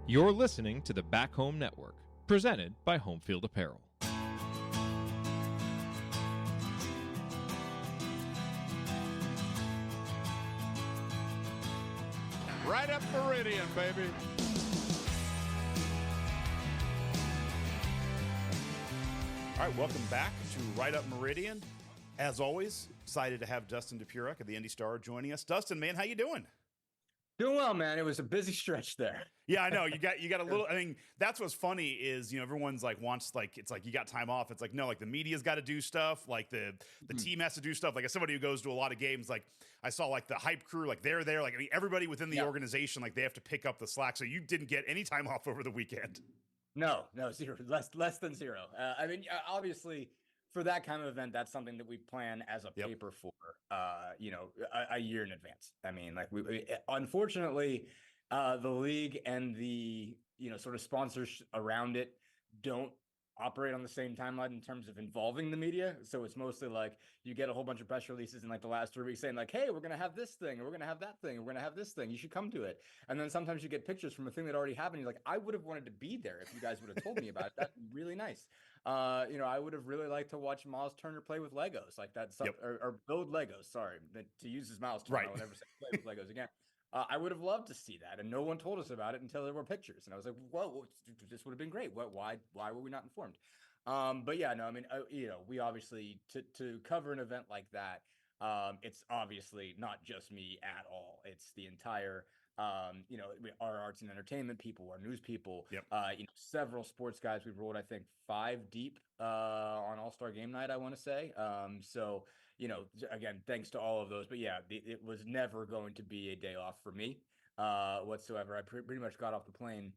You're listening to the Back Home Network, presented by Home Field Apparel. Right up Meridian, baby. All right, welcome back to Right Up Meridian. As always, excited to have Dustin Dopirak of the IndyStar joining us. Dustin, man, how you doing? Doing well, man. It was a busy stretch there. Yeah, I know. You got a little. I mean, that's what's funny is, everyone's like wants, like, it's like you got time off. It's like, no, like the media's got to do stuff. Like the team has to do stuff. Like, as somebody who goes to a lot of games, like I saw like the hype crew, like they're there. Like, I mean, everybody within the organization, like they have to pick up the slack. So you didn't get any time off over the weekend. No, zero, less than zero. I mean, obviously, for that kind of event, that's something that we plan as a paper for, a year in advance. I mean, like unfortunately, the league and the, sort of sponsors around it don't operate on the same timeline in terms of involving the media. So it's mostly like you get a whole bunch of press releases in like the last 3 weeks saying like, hey, we're going to have this thing, or we're going to have that thing, or we're going to have this thing. You should come to it. And then sometimes you get pictures from a thing that already happened. You're like, I would have wanted to be there if you guys would have told me about it. That'd be really nice. I would have really liked to watch Miles Turner play with Legos, like that, or build Legos. Sorry, to use his Miles Turner. I would never say play with Legos again. I would have loved to see that, and no one told us about it until there were pictures. And I was like, "Whoa, this would have been great. Why were we not informed?" But yeah, no, I mean, we obviously to cover an event like that, it's obviously not just me at all. It's the entire, our arts and entertainment people, our news people, several sports guys. We rolled, I think, 5 deep on All-Star Game Night, I want to say. So, again, thanks to all of those. But yeah, it was never going to be a day off for me whatsoever. I pretty much got off the plane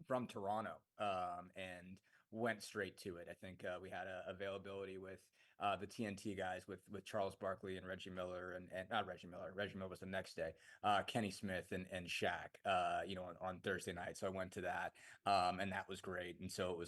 from Toronto and went straight to it. I think we had availability with the TNT guys with Charles Barkley and Reggie Miller and not Reggie Miller. Reggie Miller was the next day. Kenny Smith and Shaq, on Thursday night. So I went to that, and that was great. And so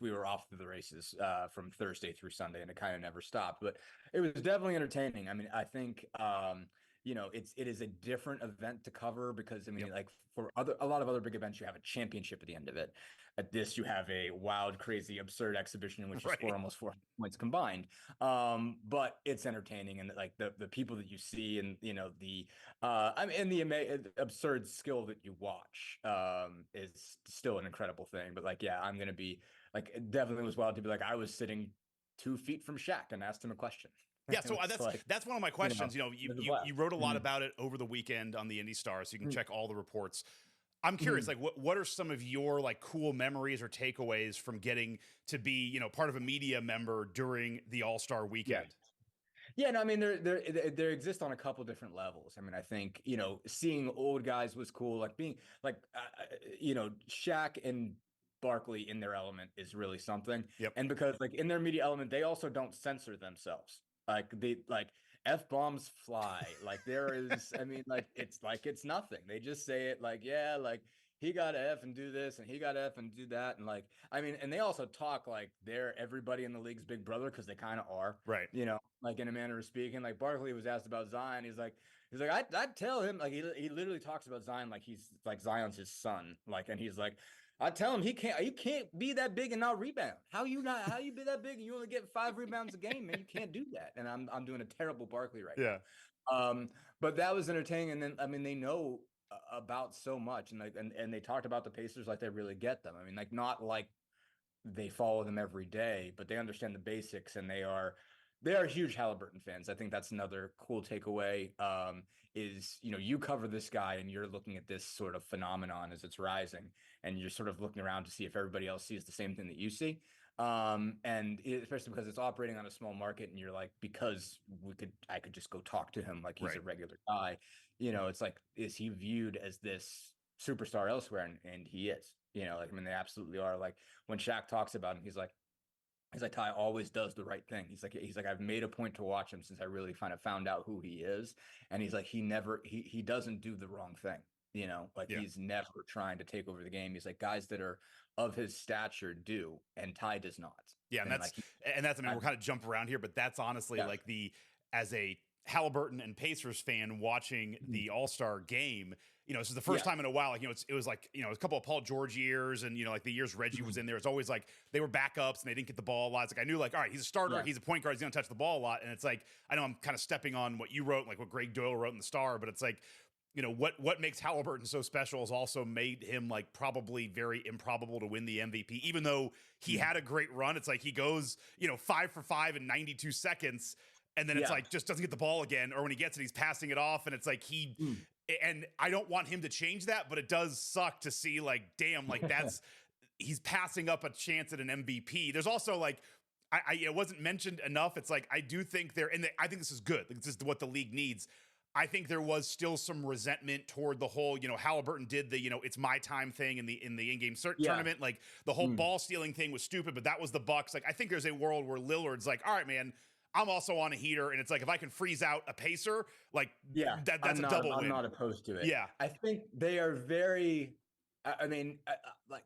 we were off to the races from Thursday through Sunday, and it kind of never stopped. But it was definitely entertaining. I mean, I think it is a different event to cover because, I mean, like for a lot of other big events, you have a championship at the end of it. At this, you have a wild, crazy, absurd exhibition in which you score almost 400 points combined. But it's entertaining, and like the people that you see, and the absurd skill that you watch is still an incredible thing. But like, yeah, I'm gonna be like, it definitely was wild to be like, I was sitting 2 feet from Shaq and asked him a question. Yeah, so that's one of my questions. You wrote a lot about it over the weekend on the IndyStar, so you can check all the reports. I'm curious, like, what are some of your like cool memories or takeaways from getting to be, part of a media member during the All-Star weekend? Yeah, no, I mean, there exist on a couple different levels. I mean, I think, seeing old guys was cool. Like being like, Shaq and Barkley in their element is really something. Yep. And because like in their media element, they also don't censor themselves. Like F-bombs fly. Like there is, I mean, like it's nothing. They just say it like, yeah, like he got F and do this and he got F and do that. And like, I mean, and they also talk like they're everybody in the league's big brother, because they kind of are. Right. Like in a manner of speaking. Like Barkley was asked about Zion. He's like, I'd tell him, like he literally talks about Zion like he's like Zion's his son. Like, and he's like, I tell him you can't be that big and not rebound. How you be that big and you only get 5 rebounds a game, man? You can't do that. And I'm doing a terrible Barkley right now. But that was entertaining. And then, I mean, they know about so much, and like, and they talked about the Pacers like they really get them. I mean, like, not like they follow them every day, but they understand the basics, and they are huge Halliburton fans. I think that's another cool takeaway, is, you cover this guy and you're looking at this sort of phenomenon as it's rising, and you're sort of looking around to see if everybody else sees the same thing that you see. And especially because it's operating on a small market, and you're like, because I could just go talk to him like he's a regular guy. It's like, is he viewed as this superstar elsewhere? And he is, like, I mean, they absolutely are. Like when Shaq talks about him, he's like, Ty always does the right thing. He's like, I've made a point to watch him since I really kind of found out who he is. And he's like, he doesn't do the wrong thing. He's never trying to take over the game. He's like, guys that are of his stature do, and Ty does not. Yeah. And that's, I mean, we're kind of jump around here, but that's honestly as a Halliburton and Pacers fan watching the All-Star game, this is the first time in a while. Like, it was like, a couple of Paul George years, and like the years Reggie was in there. It's always like they were backups and they didn't get the ball a lot. It's like I knew, like, all right, he's a starter, he's a point guard, he's gonna touch the ball a lot. And it's like, I know I'm kind of stepping on what you wrote, like what Greg Doyle wrote in the Star, but it's like, what makes Halliburton so special has also made him like probably very improbable to win the MVP, even though he had a great run. It's like he goes, 5 for 5 in 92 seconds. And then it's like, just doesn't get the ball again. Or when he gets it, he's passing it off. And it's like and I don't want him to change that, but it does suck to see, like, damn, like he's passing up a chance at an MVP. There's also like, it wasn't mentioned enough. It's like, I do think I think this is good. Like, this is what the league needs. I think there was still some resentment toward the whole, Halliburton did the, it's my time thing in the in-game tournament. Like the whole ball stealing thing was stupid, but that was the Bucks. Like, I think there's a world where Lillard's like, all right, man, I'm also on a heater. And it's like, if I can freeze out a Pacer, like that's a double win. I'm not opposed to it. Yeah. I think they are very, like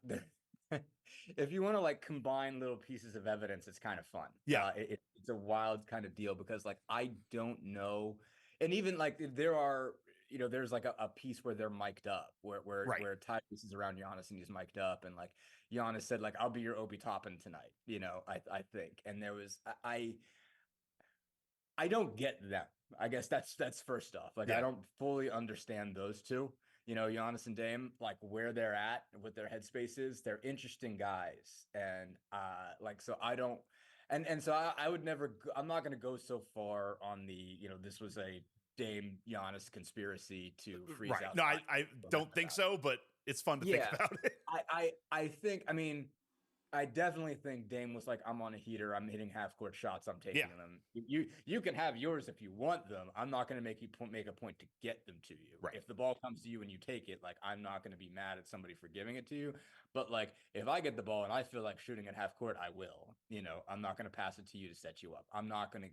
if you want to like combine little pieces of evidence, it's kind of fun. Yeah. It's a wild kind of deal because like, I don't know. And even like there are, there's like a piece where they're mic'd up, where Tyrese is around Giannis and he's mic'd up, and like Giannis said, like, I'll be your Obi Toppin tonight, I think. And there was I don't get them. I guess that's first off. Like I don't fully understand those two. Giannis and Dame, like where they're at, what their headspace is. They're interesting guys, and like so I don't. And so I would never. I'm not going to go so far on the this was a Dame Giannis conspiracy to freeze out. No, I don't think so, but it's fun to think about it. I think. I mean, I definitely think Dame was like, I'm on a heater. I'm hitting half court shots. I'm taking them. You can have yours if you want them. I'm not going to make a point to get them to you. Right. If the ball comes to you and you take it, like I'm not going to be mad at somebody for giving it to you. But like if I get the ball and I feel like shooting at half court, I will. I'm not going to pass it to you to set you up. I'm not going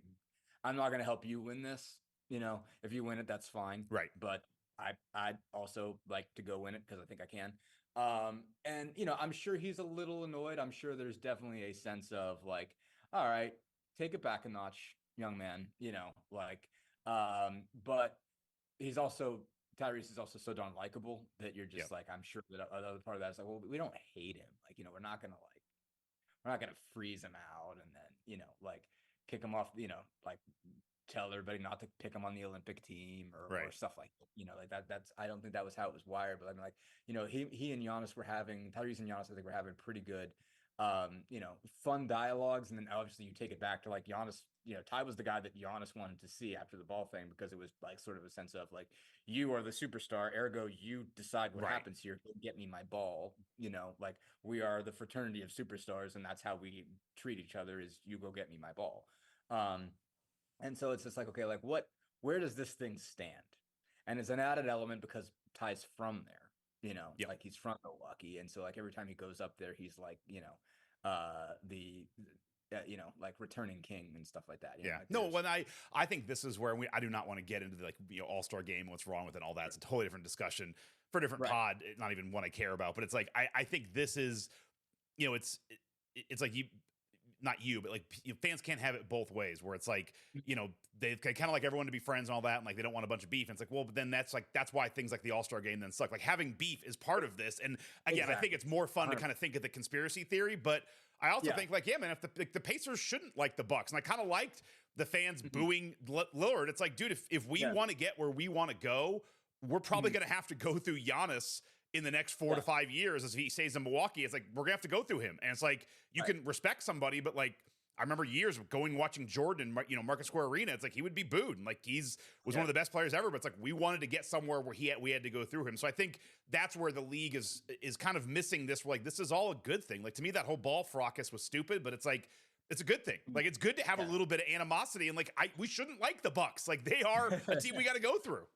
to help you win this. If you win it, that's fine. Right. But I'd also like to go win it because I think I can. And I'm sure he's a little annoyed. I'm sure there's definitely a sense of like, all right, take it back a notch, young man, but Tyrese is also so darn likable that you're just like, I'm sure that another part of that is like, well, we don't hate him. Like, we're not going to freeze him out and then, like kick him off, like tell everybody not to pick him on the Olympic team or stuff like like that's I don't think that was how it was wired, but I'm like, he and Giannis Tyrese and Giannis, I think, were having pretty good fun dialogues. And then obviously you take it back to like Giannis, Ty was the guy that Giannis wanted to see after the ball thing, because it was like sort of a sense of like, you are the superstar, ergo you decide what happens here. Get me my ball, like we are the fraternity of superstars, and that's how we treat each other, is you go get me my ball. And so it's just like, okay, like where does this thing stand? And it's an added element because Ty's from there, like he's from Milwaukee. And so like every time he goes up there, he's like, like returning king and stuff like that. Like no, when I think this is where I do not want to get into the like all-star game and what's wrong with it and all that. It's a totally different discussion for a different pod, not even one I care about. But it's like I think this is, it's like not you, but like fans can't have it both ways, where it's like, they kind of like everyone to be friends and all that. And like, they don't want a bunch of beef. And it's like, well, but then that's why things like the All-Star game then suck. Like having beef is part of this. And again, I think it's more fun to kind of think of the conspiracy theory, but I also think like, man, if the Pacers shouldn't like the Bucks, and I kind of liked the fans booing Lillard. It's like, dude, if we want to get where we want to go, we're probably going to have to go through Giannis in the next 4 to 5 years as he stays in Milwaukee. It's like, we're gonna have to go through him. And it's like, you can respect somebody, but like, I remember years of watching Jordan, Market Square Arena. It's like, he would be booed. And like, was one of the best players ever, but it's like, we wanted to get somewhere where we had to go through him. So I think that's where the league is kind of missing this. Like, this is all a good thing. Like, to me, that whole ball fracas was stupid, but it's like, it's a good thing. Like, it's good to have a little bit of animosity, and like, we shouldn't like the Bucks. Like, they are a team we got to go through.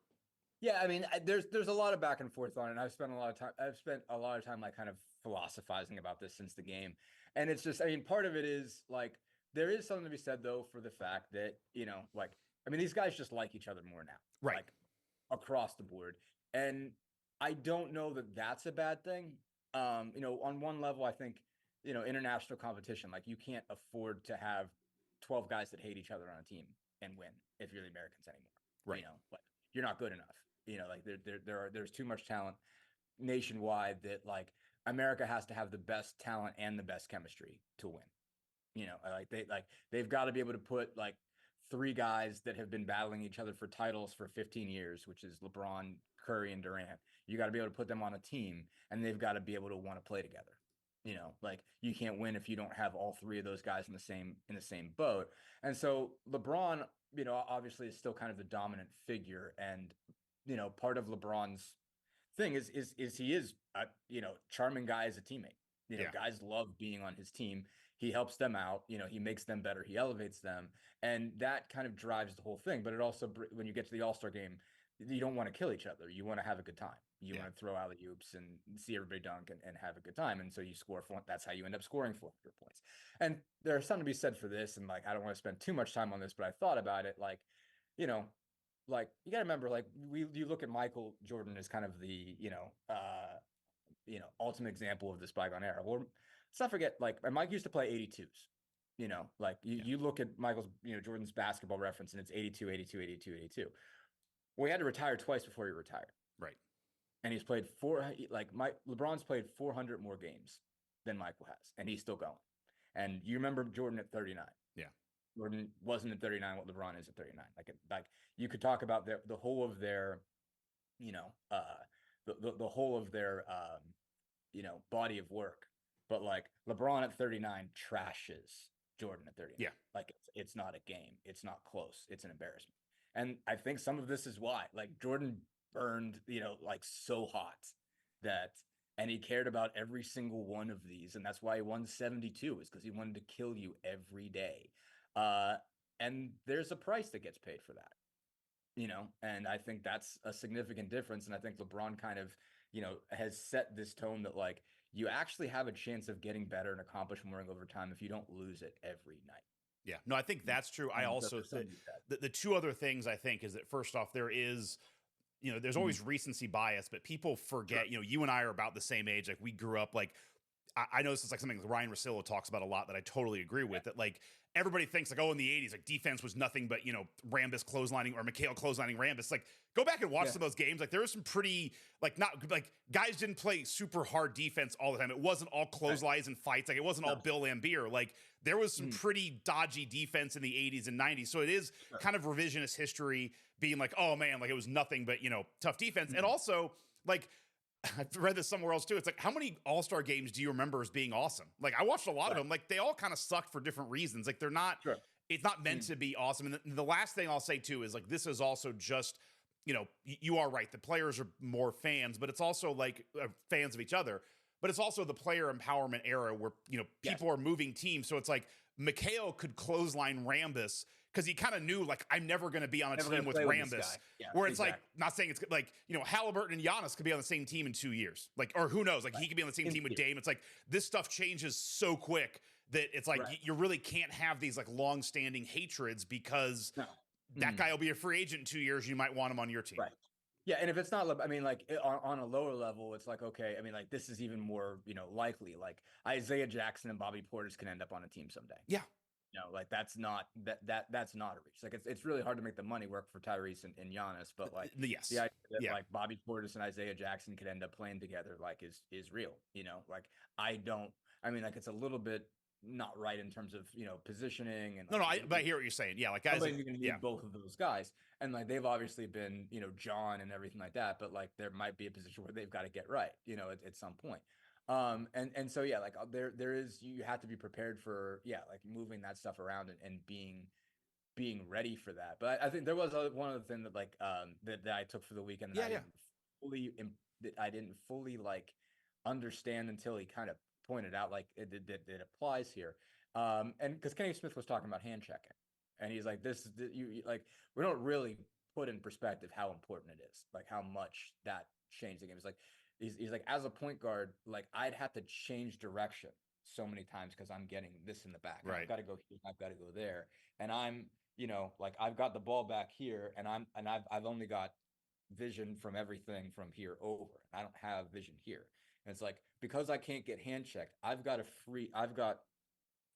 Yeah, I mean, there's a lot of back and forth on it. And I've spent a lot of time like kind of philosophizing about this since the game. And it's just, I mean, part of it is like, there is something to be said though for the fact that, like, I mean, these guys just like each other more now, right? Like across the board. And I don't know that that's a bad thing. On one level, I think, international competition, like you can't afford to have 12 guys that hate each other on a team and win if you're the Americans anymore. Right. Like you're not good enough. Like there's too much talent nationwide that like America has to have the best talent and the best chemistry to win. They've got to be able to put like 3 guys that have been battling each other for titles for 15 years, which is LeBron, Curry, and Durant. You got to be able to put them on a team, and they've got to be able to want to play together. Like you can't win if you don't have all 3 of those guys in the same boat. And so LeBron, obviously is still kind of the dominant figure, and part of LeBron's thing is he is a charming guy as a teammate. Guys love being on his team. He helps them out. He makes them better. He elevates them, and that kind of drives the whole thing. But it also, when you get to the All-Star game, you don't want to kill each other. You want to have a good time. You want to throw alley-oops and see everybody dunk and have a good time. And so you score. That's how you end up scoring 400 points. And there's something to be said for this. And like, I don't want to spend too much time on this, but I thought about it. Like, like you got to remember, like you look at Michael Jordan as kind of the ultimate example of this bygone era. Well, let's not forget, like Mike used to play 82s. Like you look at Michael's Jordan's basketball reference, and it's 82, 82, 82, 82. Well, he had to retire twice before he retired. Right. And he's played LeBron's played 400 more games than Michael has, and he's still going. And you remember Jordan at 39. Yeah. Jordan wasn't at 39 what LeBron is at 39. Like you could talk about the whole of their, the whole of their, body of work. But like LeBron at 39 trashes Jordan at 39. Yeah. Like it's not a game. It's not close. It's an embarrassment. And I think some of this is why, like Jordan burned, like so hot and he cared about every single one of these. And that's why he won 72, is because he wanted to kill you every day. And there's a price that gets paid for that, and I think that's a significant difference. And I think LeBron kind of, has set this tone that like, you actually have a chance of getting better and accomplish more over time if you don't lose it every night. Yeah, no, I think that's true. I also, the 2 other things I think is that first off, there is, there's always recency bias, but people forget, you and I are about the same age. Like we grew up, like, I know this is like something that Ryan Russillo talks about a lot that I totally agree with, that like everybody thinks like, oh, in the 80s, like defense was nothing but, Rambis clotheslining or McHale clotheslining Rambis. Like go back and watch some of those games. Like there was some pretty, like not like guys didn't play super hard defense all the time. It wasn't all clotheslines and fights. Like it wasn't all Bill Laimbeer. Like there was some pretty dodgy defense in the 80s and 90s. So it is kind of revisionist history being like, oh man, like it was nothing but, tough defense. And also like, I've read this somewhere else too. It's like, how many All-Star games do you remember as being awesome? Like I watched a lot of them. Like they all kind of sucked for different reasons. Like they're not, it's not meant to be awesome. And the last thing I'll say too is like, this is also just, you are right. The players are more fans, but it's also like fans of each other, but it's also the player empowerment era where, people are moving teams. So it's like McHale could clothesline Rambis because he kind of knew, like, I'm never going to be on a team with Rambis. Where it's like, not saying it's like, Halliburton and Giannis could be on the same team in 2 years. Like, or who knows? Like, he could be on the same team with Dame. It's like, this stuff changes so quick that it's like, you really can't have these, like, long-standing hatreds because that guy will be a free agent in 2 years. You might want him on your team. Right. Yeah, and if it's not, I mean, like, on a lower level, it's like, okay, I mean, like, this is even more, likely. Like, Isaiah Jackson and Bobby Portis can end up on a team someday. Yeah. Like that's not that's not a reach. Like it's really hard to make the money work for Tyrese and Giannis, but like the idea that like Bobby Portis and Isaiah Jackson could end up playing together like is real. Like I mean like it's a little bit not right in terms of positioning and like, but I hear what you're saying. Yeah, like guys, you're gonna need both of those guys, and like they've obviously been John and everything like that, but like there might be a position where they've got to get right at some point. And so, yeah, like there is, you have to be prepared for, like moving that stuff around and being ready for that. But I think there was one other thing that like, that I took for the weekend that I didn't fully like understand until he kind of pointed out, like it applies here. And cause Kenny Smith was talking about hand checking and he's like, you like, we don't really put in perspective how important it is, like how much that changed the game. It's like, He's like, as a point guard, like I'd have to change direction so many times because I'm getting this in the back. Right. I've got to go here. I've got to go there. And I'm, like I've got the ball back here, and I've only got vision from everything from here over. I don't have vision here. And it's like because I can't get hand checked, I've got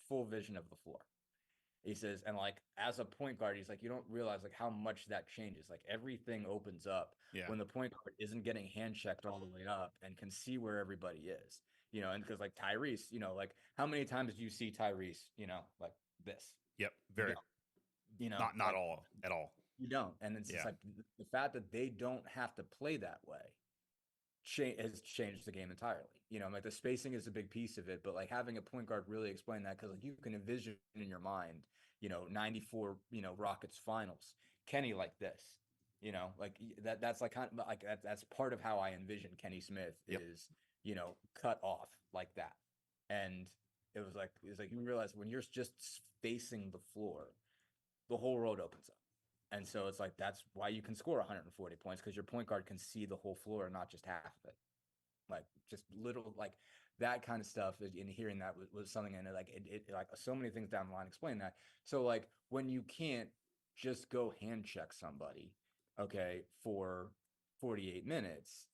full vision of the floor. He says, and like as a point guard, he's like, you don't realize like how much that changes. Like everything opens up when the point guard isn't getting hand checked all the way up and can see where everybody is. And because like Tyrese, like how many times do you see Tyrese, like this? Yep. Very. Not like, all at all. You don't, and it's just like the fact that they don't have to play that way has changed the game entirely. Like the spacing is a big piece of it, but like having a point guard really explain that, because like you can envision in your mind, 94, Rockets finals, Kenny like this, like that's like kind of like that's part of how I envision Kenny Smith is, cut off like that. And it's like you realize when you're just facing the floor, the whole road opens up. And so it's like, that's why you can score 140 points, because your point guard can see the whole floor and not just half of it. Like just little, like that kind of stuff. And hearing that was something, and like it like so many things down the line explain that. So like when you can't just go hand check somebody, okay, for 48 minutes,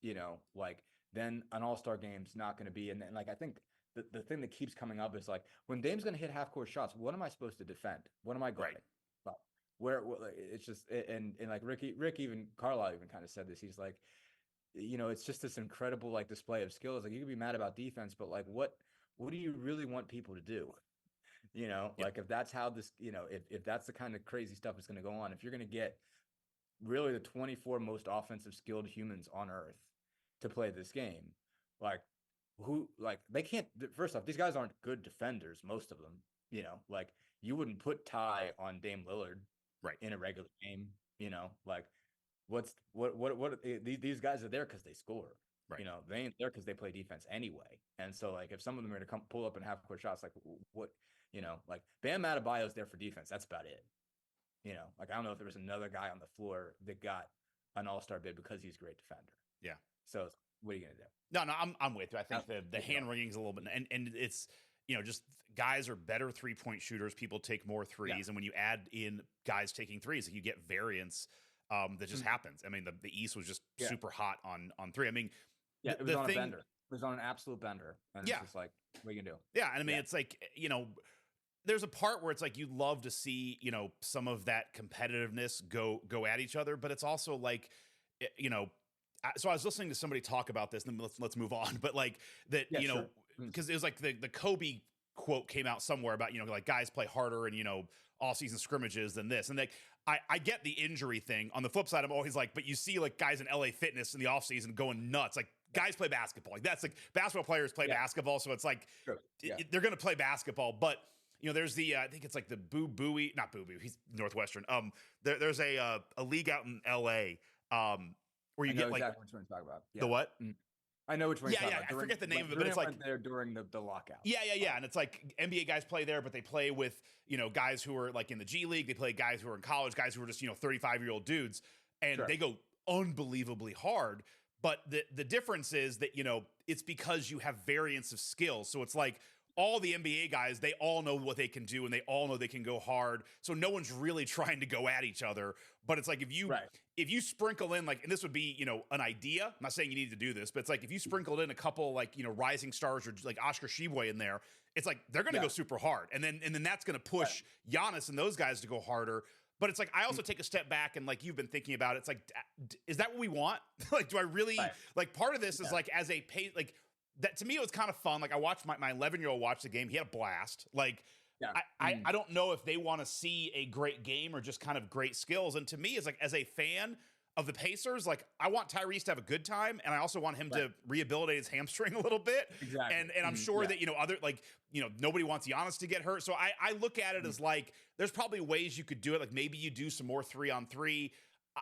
like then an all-star game's not going to be. And then like I think the thing that keeps coming up is like when Dame's going to hit half-court shots, what am I supposed to defend? What am I guarding? Right. Where it's just, and like Rick even Carlisle even kind of said this. He's like, it's just this incredible like display of skills. Like you can be mad about defense, but like what do you really want people to do? Like if that's how this, if that's the kind of crazy stuff that's going to go on, if you're going to get really the 24 most offensive skilled humans on earth to play this game, like they can't. First off, these guys aren't good defenders, most of them. Like you wouldn't put Ty on Dame Lillard. Right. In a regular game, like these guys are there because they score. Right. They ain't there because they play defense anyway. And so like if some of them are going to come pull up and half court shots, like what, like Bam Adebayo's there for defense. That's about it. Like I don't know if there was another guy on the floor that got an all-star bid because he's a great defender. Yeah. So what are you going to do? No, I'm with you. I think the hand wringing is a little bit, and it's, just guys are better 3-point shooters. People take more threes. And when you add in guys taking threes, you get variance that just happens. I mean, the East was just super hot on three. I mean, it was on a bender. It was on an absolute bender. And it's just like, what are you going to do? Yeah. And I mean, it's like, there's a part where it's like, you'd love to see, some of that competitiveness go at each other, but it's also like, so I was listening to somebody talk about this, and then let's move on. But like that, because it was like the Kobe quote came out somewhere about, like guys play harder and, all season scrimmages than this. And like, I get the injury thing. On the flip side, I'm always like, but you see like guys in LA Fitness in the off season going nuts. Like guys play basketball. Like that's like basketball players play basketball. So it's like, they're going to play basketball. But there's the, I think it's like the not Boo Boo. He's Northwestern. There's a league out in LA, where you get like, exactly what you're talking about. The what? I know which one. I forget the name of it, but it's like there during the lockout. Yeah. And it's like NBA guys play there, but they play with, guys who are like in the G League. They play guys who are in college, guys who are just, 35-year-old dudes, and they go unbelievably hard. But the difference is that, it's because you have variance of skills. So it's like all the NBA guys, they all know what they can do, and they all know they can go hard. So no one's really trying to go at each other. But it's like if you sprinkle in like, and this would be, an idea. I'm not saying you need to do this, but it's like if you sprinkled in a couple like, rising stars or like Oscar Tshiebwe in there, it's like they're going to go super hard. And then that's going to push Giannis and those guys to go harder. But it's like I also take a step back, and like you've been thinking about it, it's like, is that what we want? Like, do I really like part of this is like as a like that to me it was kind of fun. Like I watched my 11-year-old watch the game. He had a blast. Like I don't know if they want to see a great game or just kind of great skills. And to me, it's like as a fan of the Pacers, like I want Tyrese to have a good time, and I also want him to rehabilitate his hamstring a little bit. Exactly. And I'm sure that other like nobody wants Giannis to get hurt. So I look at it as like there's probably ways you could do it. Like maybe you do some more 3-on-3.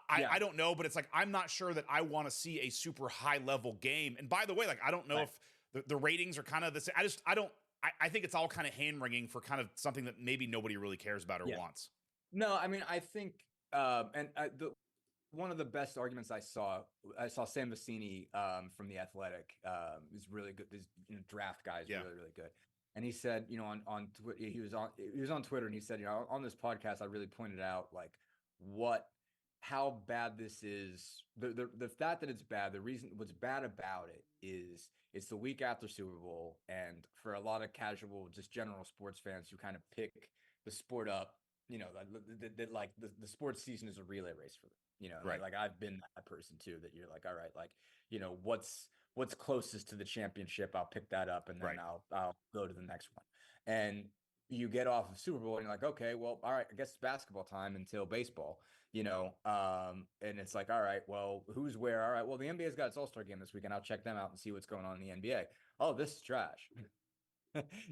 I don't know, but it's like I'm not sure that I want to see a super high level game. And by the way, like I don't know if the ratings are kind of the same. I think it's all kind of hand wringing for kind of something that maybe nobody really cares about or wants. No, I mean I think one of the best arguments I saw Sam Vecini from The Athletic is really good. These draft guys really good. And he said, on Twitter, he was on Twitter, and he said, on this podcast, I really pointed out like how bad this is. The fact that it's bad, the reason what's bad about it is it's the week after Super Bowl, and for a lot of casual, just general sports fans who kind of pick the sport up, you know, that like the sports season is a relay race for them, you know, Right. like I've been that person too, that you're like, all right, like, you know, what's closest to the championship, I'll pick that up, and then Right. I'll go to the next one. And you get off of Super Bowl and you're like, okay, well, all right, I guess it's basketball time until baseball, you know. And it's like, all right, well, who's where? All right, well, the NBA's got its All-Star game this weekend. I'll check them out and see what's going on in the NBA. Oh, this is trash.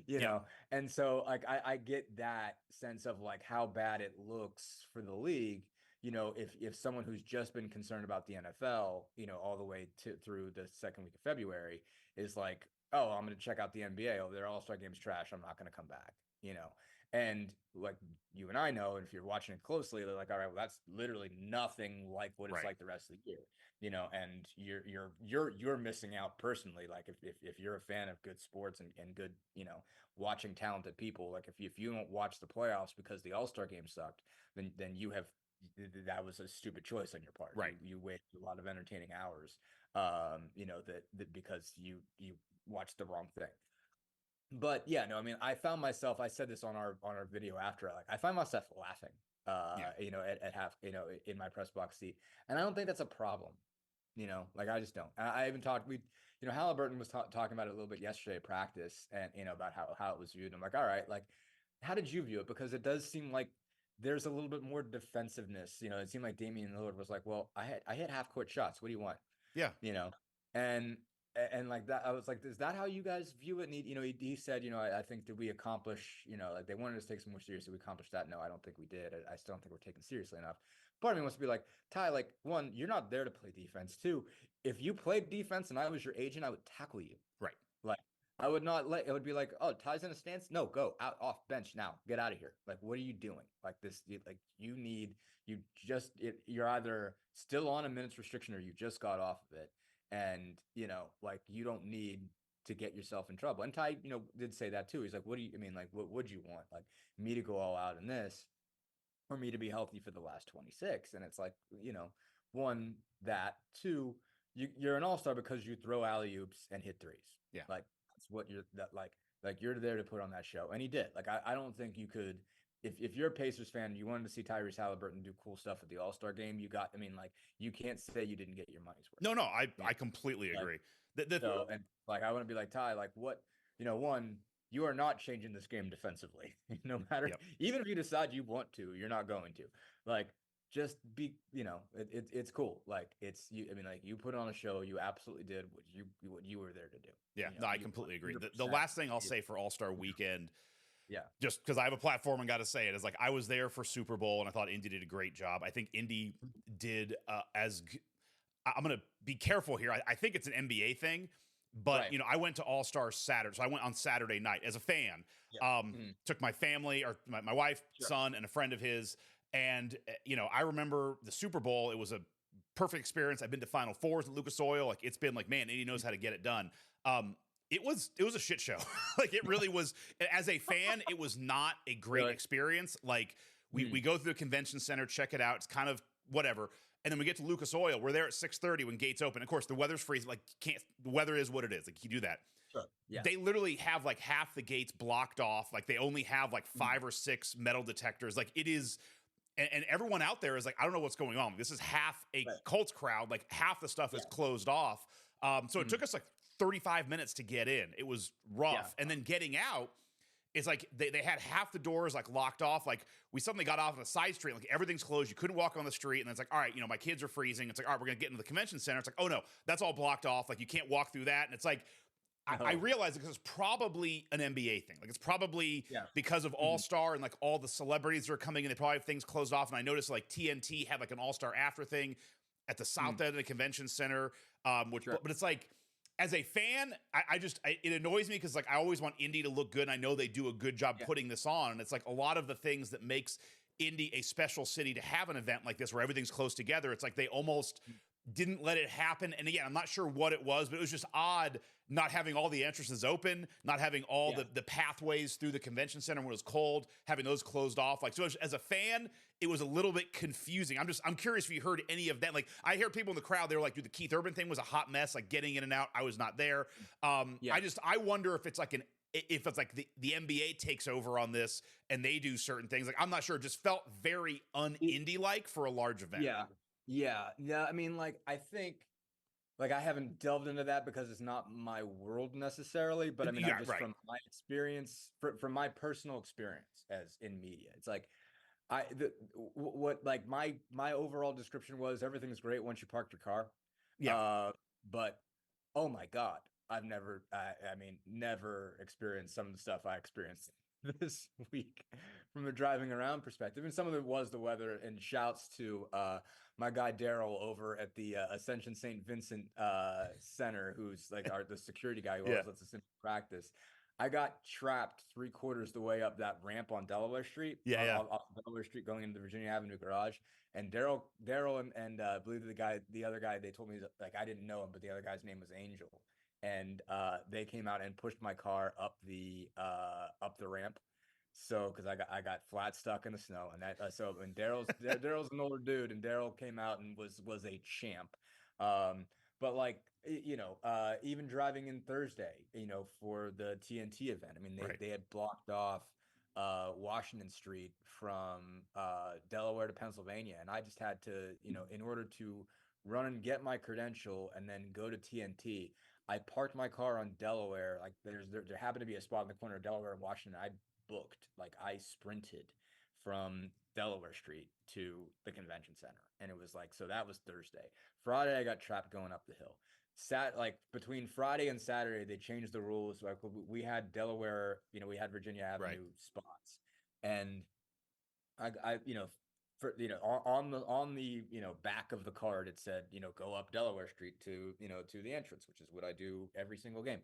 You know. And so like I get that sense of like how bad it looks for the league, you know, if someone who's just been concerned about the NFL, you know, all the way through the second week of February is like, oh, I'm going to check out the NBA. Oh, their All-Star game's trash. I'm not going to come back, you know. And like you and I know, and if you're watching it closely, they're like, all right, well, that's literally nothing like what it's like the rest of the year, you know. And you're missing out personally. Like if you're a fan of good sports and good, you know, watching talented people, like if you don't watch the playoffs because the All-Star game sucked, then that was a stupid choice on your part. Right. You wasted a lot of entertaining hours, you know, that because you watched the wrong thing. But yeah, no, I mean, I found myself, I said this on our video after, like, I find myself laughing, you know, at half, you know, in my press box seat. And I don't think that's a problem, you know, like, I just don't. I even talked, you know, Halliburton was talking about it a little bit yesterday at practice, and, you know, about how it was viewed. I'm like, all right, like, how did you view it? Because it does seem like there's a little bit more defensiveness. You know, it seemed like Damian Lillard was like, well, I hit half court shots. What do you want? Yeah. You know, and like that, I was like, is that how you guys view it? And you know, he said, you know, I think, did we accomplish, you know, like they wanted us to take some more seriously. We accomplished that. No, I don't think we did. I still don't think we're taken seriously enough. Part of me wants to be like, Ty, like, one, you're not there to play defense. Two, if you played defense and I was your agent, I would tackle you. Right. Like, I would not let, it would be like, oh, Ty's in a stance. No, go out off bench now. Get out of here. Like, what are you doing? Like this, like you're either still on a minutes restriction or you just got off of it. And, you know, like, you don't need to get yourself in trouble. And Ty, you know, did say that too. He's like, what would you want? Like, me to go all out in this, or me to be healthy for the last 26? And it's like, you know, one, that, two, you're an all-star because you throw alley-oops and hit threes. Yeah. Like, that's what like you're there to put on that show. And he did. Like, I don't think you could, if you're a Pacers fan and you wanted to see Tyrese Halliburton do cool stuff at the All-Star game, you can't say you didn't get your money's worth. No, I completely agree. And like, I want to be like, Ty, like, what, you know, one, you are not changing this game defensively, no matter, even if you decide you want to, you're not going to. Like, just be, you know, it's cool. Like, it's you. I mean, like, you put on a show. You absolutely did what you were there to do. Yeah, you know, no, I completely agree. The last thing I'll say for All-Star Weekend, just because I have a platform and got to say it, is like, I was there for Super Bowl and I thought Indy did a great job. I think Indy did I'm going to be careful here. I think it's an NBA thing, but you know, I went to All-Star Saturday, so I went on Saturday night as a fan. Took my family, or my wife, son, and a friend of his. And, you know, I remember the Super Bowl. It was a perfect experience. I've been to Final Fours at Lucas Oil. Like, it's been like, man, Indy knows how to get it done. It was a shit show. Like, it really was. As a fan, it was not a great experience. Like, we go through the convention center, check it out. It's kind of whatever. And then we get to Lucas Oil. We're there at 6:30 when gates open. Of course, the weather's freezing. Like, the weather is what it is. Like, you do that. Sure. Yeah. They literally have like half the gates blocked off. Like, they only have like 5 or 6 metal detectors. Like, it is. And everyone out there is like, I don't know what's going on. This is half a Colts crowd. Like, half the stuff is closed off. So it took us like 35 minutes to get in. It was rough. And then getting out, it's like they had half the doors like locked off. Like, we suddenly got off on a side street. Like, everything's closed. You couldn't walk on the street. And it's like, all right, you know, my kids are freezing. It's like, all right, we're going to get into the convention center. It's like, oh no, that's all blocked off. Like, you can't walk through that. And it's like, I realize it because it's probably an NBA thing. Like, it's probably because of All-Star and like all the celebrities that are coming in. They probably have things closed off. And I noticed like TNT had like an All-Star after thing at the south end of the convention center. But it's like, as a fan, it annoys me because like, I always want Indy to look good. And I know they do a good job putting this on. And it's like, a lot of the things that makes Indy a special city to have an event like this where everything's close together. It's like they almost didn't let it happen. And again, I'm not sure what it was, but it was just odd not having all the entrances open, not having all the pathways through the convention center when it was cold, having those closed off. Like, so as a fan, it was a little bit confusing. I'm curious if you heard any of that. Like, I hear people in the crowd, they were like, dude, the Keith Urban thing was a hot mess, like getting in and out. I was not there. I wonder if it's like if it's like the NBA takes over on this and they do certain things. Like, I'm not sure. It just felt very un-Indy like for a large event. Yeah. I mean, like, I think, like, I haven't delved into that because it's not my world necessarily, but I mean, I'm just from my experience, from my personal experience as in media, it's like, my overall description was everything's great once you parked your car. But oh my God, I've never, never experienced some of the stuff I experienced this week from a driving around perspective. And some of it was the weather, and shouts to my guy Daryl over at the Ascension St. Vincent Center, who's like the security guy who always lets us in practice. I got trapped 3/4 the way up that ramp on Delaware Street. Off Delaware Street going into the Virginia Avenue garage. And Daryl and I believe the other guy, they told me, like, I didn't know him, but the other guy's name was Angel. And they came out and pushed my car up the ramp. So, because I got flat stuck in the snow, and Daryl's an older dude, and Daryl came out and was a champ. But like, even driving in Thursday, for the TNT event, I mean, they had blocked off Washington Street from Delaware to Pennsylvania, and I just had to, in order to run and get my credential and then go to TNT, I parked my car on Delaware. Like, there happened to be a spot in the corner of Delaware and Washington. I booked, like, I sprinted from Delaware Street to the convention center, and it was like, so that was Thursday. Friday, I got trapped going up the hill. Between Friday and Saturday, they changed the rules. Like, we had Delaware, we had Virginia Avenue spots, and I on the back of the card, it said, go up Delaware Street to the entrance, which is what I do every single game.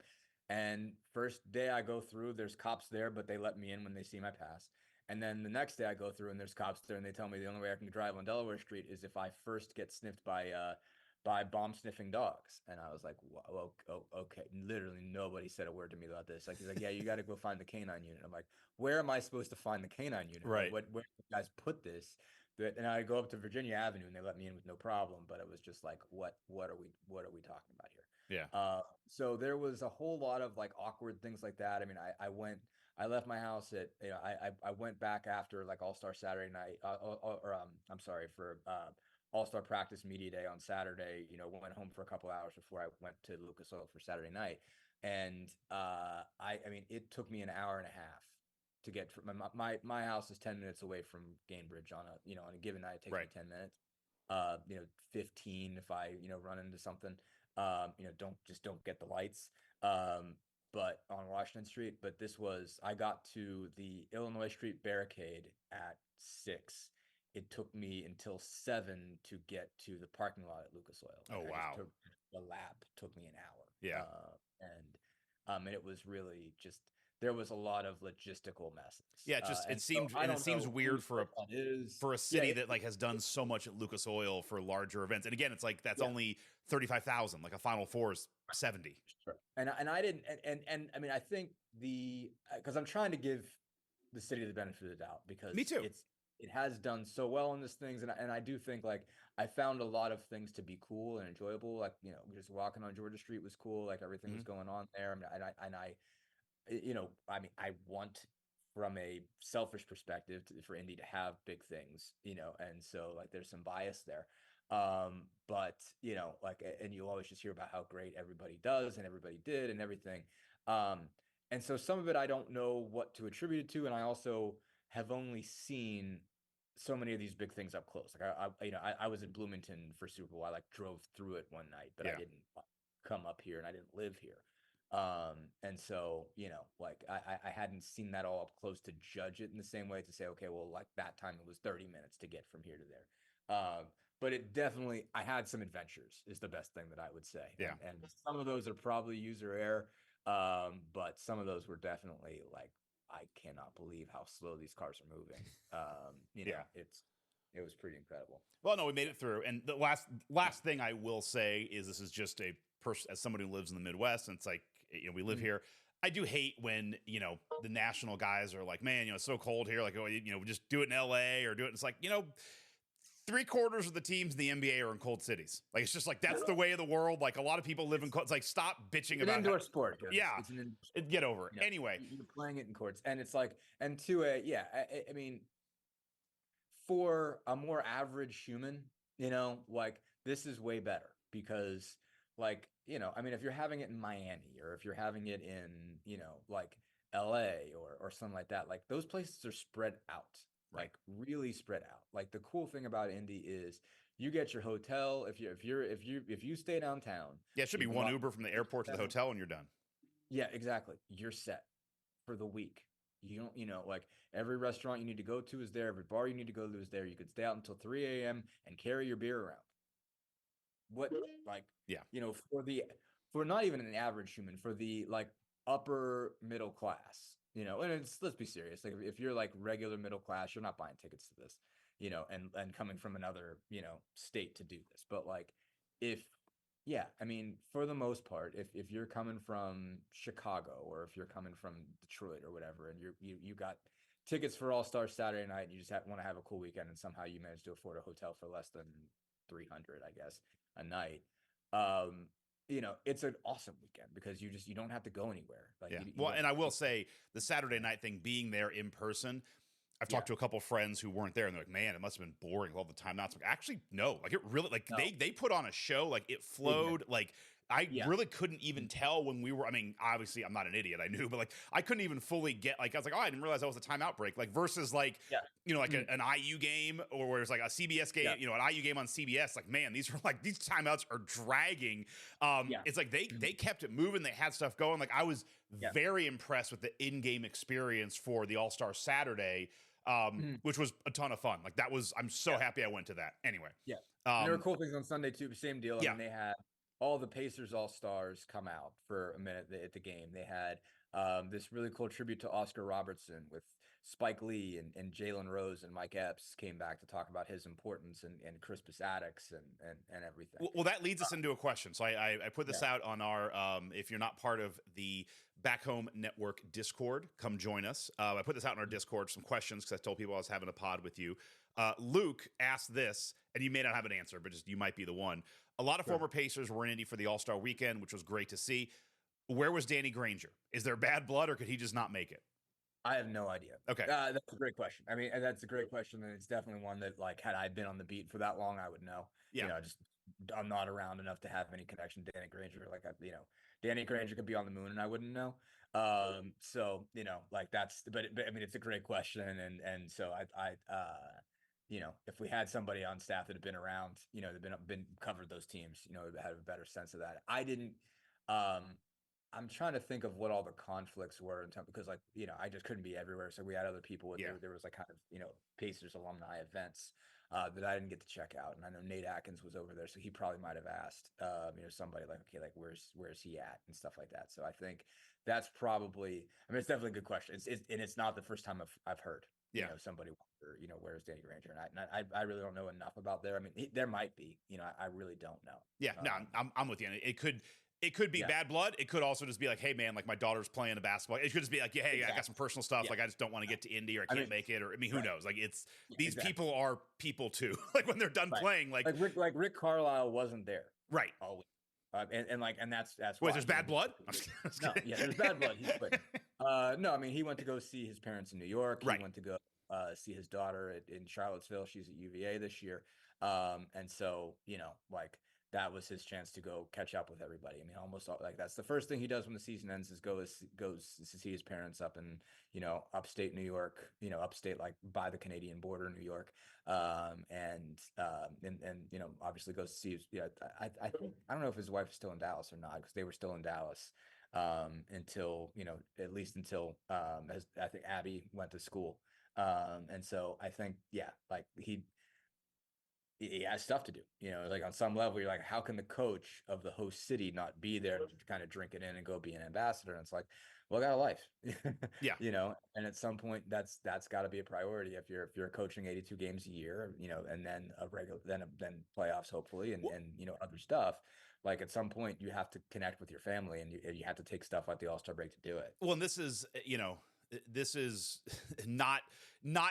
And first day I go through, there's cops there, but they let me in when they see my pass. And then the next day I go through and there's cops there, and they tell me the only way I can drive on Delaware Street is if I first get sniffed by bomb sniffing dogs. And I was like, well, okay. Literally nobody said a word to me about this. Like, he's like, yeah, you got to go find the canine unit. I'm like, where am I supposed to find the canine unit? Right. Like, where you guys put this? And I go up to Virginia Avenue and they let me in with no problem. But it was just like, what are we talking about here? Yeah. So there was a whole lot of like awkward things like that. I mean, I left my house at, I went back after like All-Star Saturday night, for All-Star practice media day on Saturday, went home for a couple hours before I went to Lucas Oil for Saturday night. And I mean, it took me an hour and a half to get from my house is 10 minutes away from Gainbridge on a given night. It takes me 10 minutes, 15 if I, run into something, don't get the lights. But on Washington Street, but I got to the Illinois Street barricade at 6. It took me until 7 to get to the parking lot at Lucas Oil. Oh, wow. The lap took me an hour. Yeah. And it was really just, there was a lot of logistical messes. Yeah, it seems weird for a city that like has done so much at Lucas Oil for larger events. And again, it's like that's only 35,000. Like a Final Four is 70. Sure. And I didn't and I mean, I think because I'm trying to give the city the benefit of the doubt, because me too. It has done so well in these things, and I do think like I found a lot of things to be cool and enjoyable. Like, just walking on Georgia Street was cool. Like, everything was going on there. I want, from a selfish perspective, for Indy to have big things, and so like there's some bias there. But like, and you'll always just hear about how great everybody does and everybody did and everything. And so some of it I don't know what to attribute it to, and I also have only seen so many of these big things up close. Like I was in Bloomington for Super Bowl. I like drove through it one night, but I didn't come up here and I didn't live here. And so, like I hadn't seen that all up close to judge it in the same way, to say, okay, well, like that time it was 30 minutes to get from here to there. But it definitely, I had some adventures is the best thing that I would say. Yeah. And some of those are probably user error. But some of those were definitely like, I cannot believe how slow these cars are moving. It was pretty incredible. Well, no, we made it through. And the last thing I will say is, this is just as somebody who lives in the Midwest, and it's like, we live here. I do hate when, the national guys are like, man, it's so cold here. Like, oh, just do it in LA or do it. It's like, 3/4 of the teams in the NBA are in cold cities. Like, it's just like, that's the way of the world. Like, a lot of people live in cold. It's like, stop bitching It's about an indoor sport. Guys. Yeah. It's an indoor sport. Get over it. Anyway. You're playing it in courts. And it's like, and to I mean, for a more average human, like, this is way better because, like, I mean, if you're having it in Miami or if you're having it in, like LA or something like that, like, those places are spread out, like really spread out. Like, the cool thing about Indy is you get your hotel if you stay downtown. Yeah, it should be one Uber from the airport to the hotel and you're done. Yeah, exactly. You're set for the week. You don't, like, every restaurant you need to go to is there. Every bar you need to go to is there. You could stay out until 3 a.m. and carry your beer around. What, like, for not even an average human, for the, like, upper middle class, and let's be serious. Like, if you're like regular middle class, you're not buying tickets to this, and coming from another, state to do this. But, like, I mean, for the most part, if you're coming from Chicago or if you're coming from Detroit or whatever, and you got tickets for All-Star Saturday night and you just want to have a cool weekend and somehow you manage to afford a hotel for less than $300, I guess, a night, it's an awesome weekend because you don't have to go anywhere. Like, and I will say the Saturday night thing, being there in person, I've talked to a couple of friends who weren't there, and they're like, "Man, it must have been boring all the time." Not like, actually, no. Like, it really, like, they put on a show. Like, it flowed. Like, I really couldn't even tell when we were. I mean, obviously, I'm not an idiot. I knew, but, like, I couldn't even fully get. Like, I was like, "Oh, I didn't realize that was a timeout break." Like, versus, like, like an IU game or where it's like a CBS game. An IU game on CBS. Like, man, these timeouts are dragging. It's like they kept it moving. They had stuff going. Like, I was very impressed with the in-game experience for the All-Star Saturday. Which was a ton of fun. Like, that was, I'm so happy I went to that. Anyway. Yeah. There were cool things on Sunday too. Same deal. I mean, they had all the Pacers All-Stars come out for a minute at the game. They had this really cool tribute to Oscar Robertson with Spike Lee and Jalen Rose and Mike Epps came back to talk about his importance and Crispus Attucks and everything. Well, that leads us into a question. So I put this out on our, if you're not part of the Back Home Network Discord, come join us. I put this out in our Discord, some questions, because I told people I was having a pod with you. Luke asked this, and you may not have an answer, but just you might be the one. A lot of former Pacers were in Indy for the All-Star weekend, which was great to see. Where was Danny Granger? Is there bad blood, or could he just not make it? I have no idea. Okay. That's a great question. I mean, that's a great question. And it's definitely one that, like, had I been on the beat for that long, I would know. Yeah. I'm not around enough to have any connection to Danny Granger. Like, Danny Granger could be on the moon and I wouldn't know. So, like, that's, but I mean, it's a great question. And so I if we had somebody on staff that had been around, that been covered those teams, had a better sense of that. I didn't, I'm trying to think of what all the conflicts were in terms, because, like, I just couldn't be everywhere. So we had other people. There was, like, kind of, Pacers alumni events that I didn't get to check out. And I know Nate Atkins was over there, so he probably might have asked, somebody like, okay, like, where's he at and stuff like that. So I think that's probably, I mean, it's definitely a good question. And it's not the first time I've heard, somebody wonder, where's Danny Granger? And I really don't know enough about there. I mean, there might be, I really don't know. Yeah, no, I'm with you. It could be bad blood. It could also just be like, hey, man, like, my daughter's playing a basketball. It could just be like, yeah, hey, I got some personal stuff. Like, I just don't want to get to Indy, or I can't make it, or, I mean, who knows? Like, it's these people are people too. Like, when they're done playing, like Rick Carlisle wasn't there. Right. Always. And that's wait, why. there's bad blood? No, there's bad blood. He's quit. No, I mean, he went to go see his parents in New York. He went to go see his daughter in Charlottesville. She's at UVA this year. And so, like, that was his chance to go catch up with everybody. I mean, almost like that's the first thing he does when the season ends is goes to see his parents up in, upstate New York, upstate, like, by the Canadian border, New York. And obviously goes to see his, I think, I don't know if his wife is still in Dallas or not, because they were still in Dallas until, at least until as I think Abby went to school. And so I think, like, he has stuff to do, like, on some level, you're like, how can the coach of the host city not be there to kind of drink it in and go be an ambassador? And it's like, well, I got a life, and at some point that's got to be a priority if you're coaching 82 games a year, and then then playoffs, hopefully, and other stuff. Like, at some point you have to connect with your family, and you have to take stuff like the All-Star break to do it. Well, and this is, this is not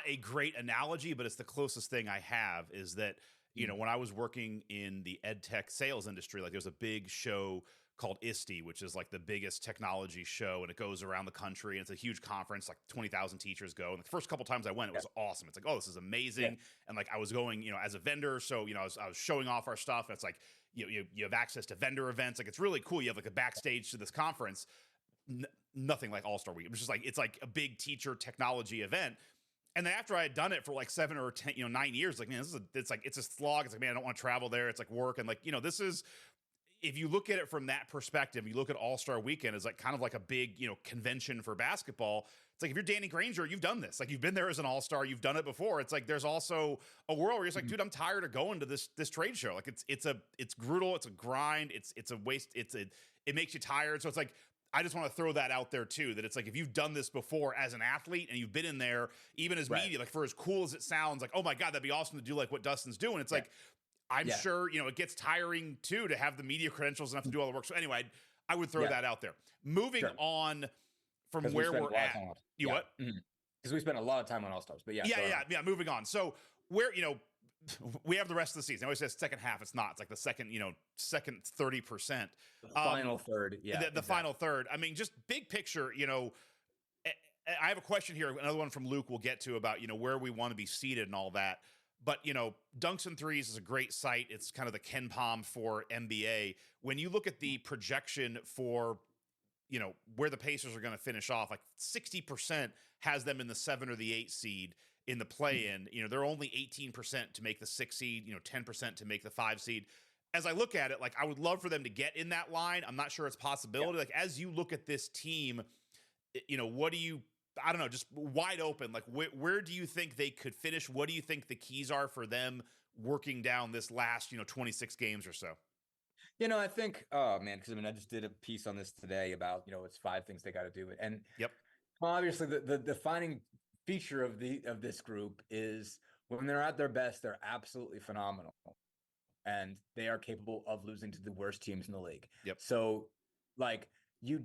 a great analogy, but it's the closest thing I have is that, when I was working in the ed tech sales industry, like there's a big show called ISTE, which is like the biggest technology show, and it goes around the country, and it's a huge conference, like 20,000 teachers go. And the first couple times I went, it was awesome. It's like, oh, this is amazing. And like I was going, as a vendor, so I was showing off our stuff. And it's like you have access to vendor events. Like it's really cool. You have like a backstage to this conference. Nothing like All-Star Week. It was just like it's like a big teacher technology event. And then after I had done it for like 7 or 10, 9 years, like, man, it's a slog. It's like, man, I don't want to travel there. It's like work. And like, this is, if you look at it from that perspective, you look at All-Star Weekend as like kind of like a big, convention for basketball. It's like if you're Danny Granger, you've done this. Like you've been there as an All-Star, you've done it before. It's like there's also a world where you're just like, dude, I'm tired of going to this trade show. Like it's brutal, it's a grind, it's a waste, it makes you tired. So it's like I just want to throw that out there too, that it's like if you've done this before as an athlete and you've been in there, even as media, like for as cool as it sounds, like, oh my God, that'd be awesome to do like what Dustin's doing. It's like I'm sure, it gets tiring too to have the media credentials and have to do all the work. So anyway, I would throw that out there. Moving on from where we're at. What? Because we spent a lot of time on All-Stars, but moving on. So where, we have the rest of the season. I always say second half. It's not. It's like the second 30%. The final third. Yeah. The final third. I mean, just big picture, I have a question here. Another one from Luke we'll get to about, where we want to be seated and all that. But, Dunks and Threes is a great site. It's kind of the Ken Pom for NBA. When you look at the projection for, where the Pacers are going to finish off, like 60% has them in the 7 or the 8 seed in the play-in. They're only 18% to make the 6 seed, 10% to make the 5 seed. As I look at it, like I would love for them to get in that line. I'm not sure it's a possibility. Like as you look at this team, what do you, I don't know, just wide open. Like where do you think they could finish? What do you think the keys are for them working down this last, 26 games or so? I think, oh man, because I just did a piece on this today about, it's 5 things they got to do. And obviously the defining feature of this group is when they're at their best, they're absolutely phenomenal. And they are capable of losing to the worst teams in the league. So like, you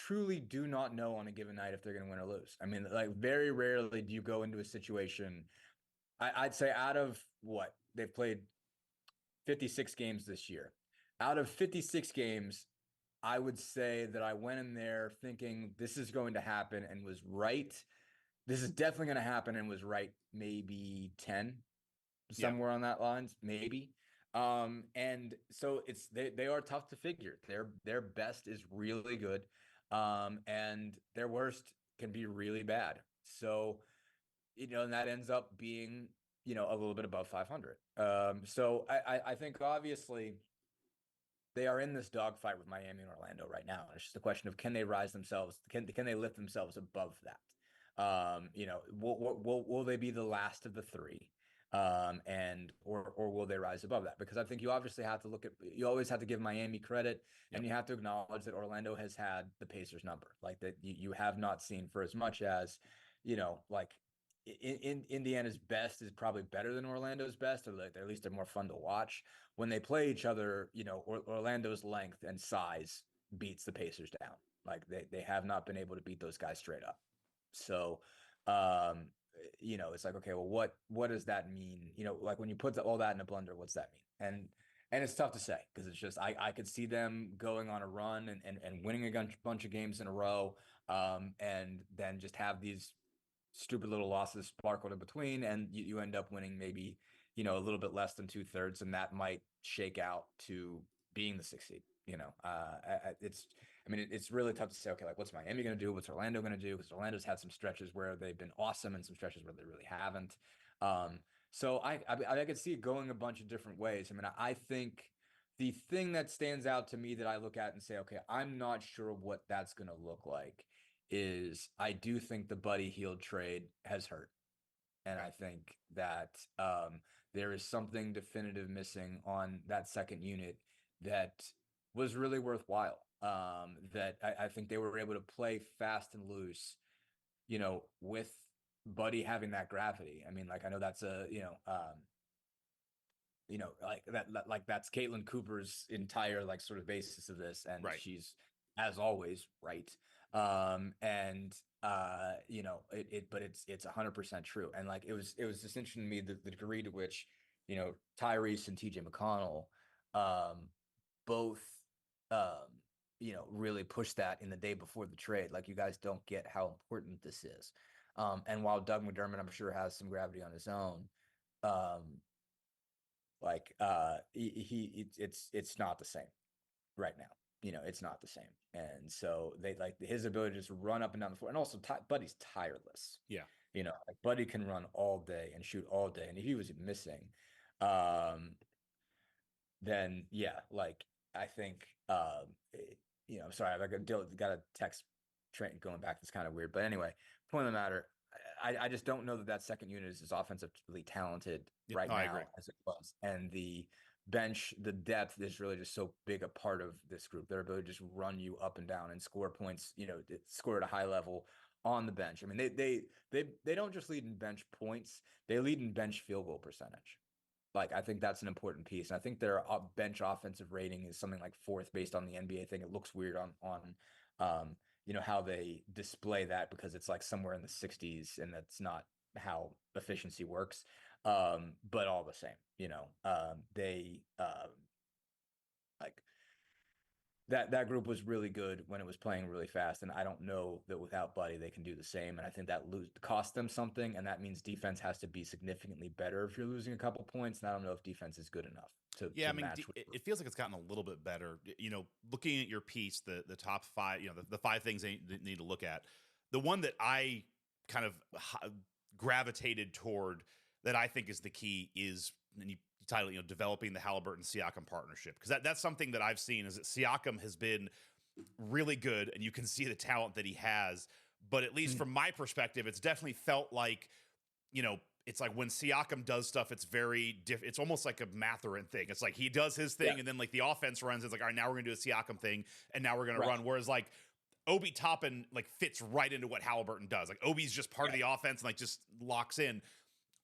truly do not know on a given night if they're going to win or lose. I mean, like very rarely do you go into a situation. I'd say out of what they've played 56 games this year, out of 56 games, I would say that I went in there thinking this is going to happen and was right. This is definitely going to happen and was right. Maybe 10 somewhere on that lines, maybe. And so they are tough to figure. Their best is really good. And their worst can be really bad. So, and that ends up being, a little bit above 500. So I think obviously they are in this dogfight with Miami and Orlando right now. It's just a question of, can they rise themselves? Can they lift themselves above that? Will they be the last of the 3? And will they rise above that? Because I think you obviously have to you always have to give Miami credit, and you have to acknowledge that Orlando has had the Pacers number, like that you have not seen for as much as, like in Indiana's best is probably better than Orlando's best, or at least they're more fun to watch when they play each other. Orlando's length and size beats the Pacers down. Like they have not been able to beat those guys straight up. So, it's like, okay, well, what does that mean? Like when you put all that in a blender, what's that mean? And it's tough to say because it's just, I could see them going on a run and winning a bunch of games in a row. And then just have these stupid little losses sparkled in between. And you end up winning maybe, a little bit less than 2/3. And that might shake out to being the 6th seed. It's really tough to say, okay, like what's Miami going to do? What's Orlando going to do? Because Orlando's had some stretches where they've been awesome and some stretches where they really haven't. So I could see it going a bunch of different ways. I think the thing that stands out to me that I look at and say, okay, I'm not sure what that's going to look like is I do think the Buddy Hield trade has hurt. And I think that there is something definitive missing on that second unit that was really worthwhile. That I think they were able to play fast and loose, with Buddy having that gravity. I know that's that's Caitlin Cooper's entire sort of basis of this, and she's as always right. And but it's 100% true. And like, it was just interesting to me the degree to which, Tyrese and TJ McConnell, both, really pushed that in the day before the trade. Like, you guys don't get how important this is. And while Doug McDermott, I'm sure, has some gravity on his own, it's not the same right now. It's not the same. And so they like his ability to just run up and down the floor. And also Buddy's tireless. Yeah. Like, Buddy can run all day and shoot all day. And if he was missing, then yeah, like, I think, I'm sorry, I got a text train going back. That's kind of weird. But anyway, point of the matter, I just don't know that second unit is as offensively talented right now as it was. And the bench, the depth is really just so big a part of this group. Their ability to just run you up and down and score points, score at a high level on the bench. I mean, they don't just lead in bench points, they lead in bench field goal percentage. Like, I think that's an important piece. And I think their bench offensive rating is something like 4th based on the NBA thing. It looks weird on how they display that, because it's like somewhere in the 60s, and that's not how efficiency works. But all the same, they like that group was really good when it was playing really fast. And I don't know that without Buddy, they can do the same. And I think that cost them something. And that means defense has to be significantly better if you're losing a couple points. And I don't know if defense is good enough to match. It feels like it's gotten a little bit better. Looking at your piece, the top 5, the 5 things they need to look at. The one that I kind of gravitated toward that I think is the key is, and you title it, developing the Halliburton-Siakam partnership. Because that's something that I've seen, is that Siakam has been really good, and you can see the talent that he has. But at least from my perspective, it's definitely felt like, it's like when Siakam does stuff, it's very different. It's almost like a Mathurin thing. It's like he does his thing, and then like the offense runs. It's like, all right, now we're going to do a Siakam thing, and now we're going to run. Whereas like Obi Toppin like fits right into what Halliburton does. Like, Obi's just part of the offense and like just locks in.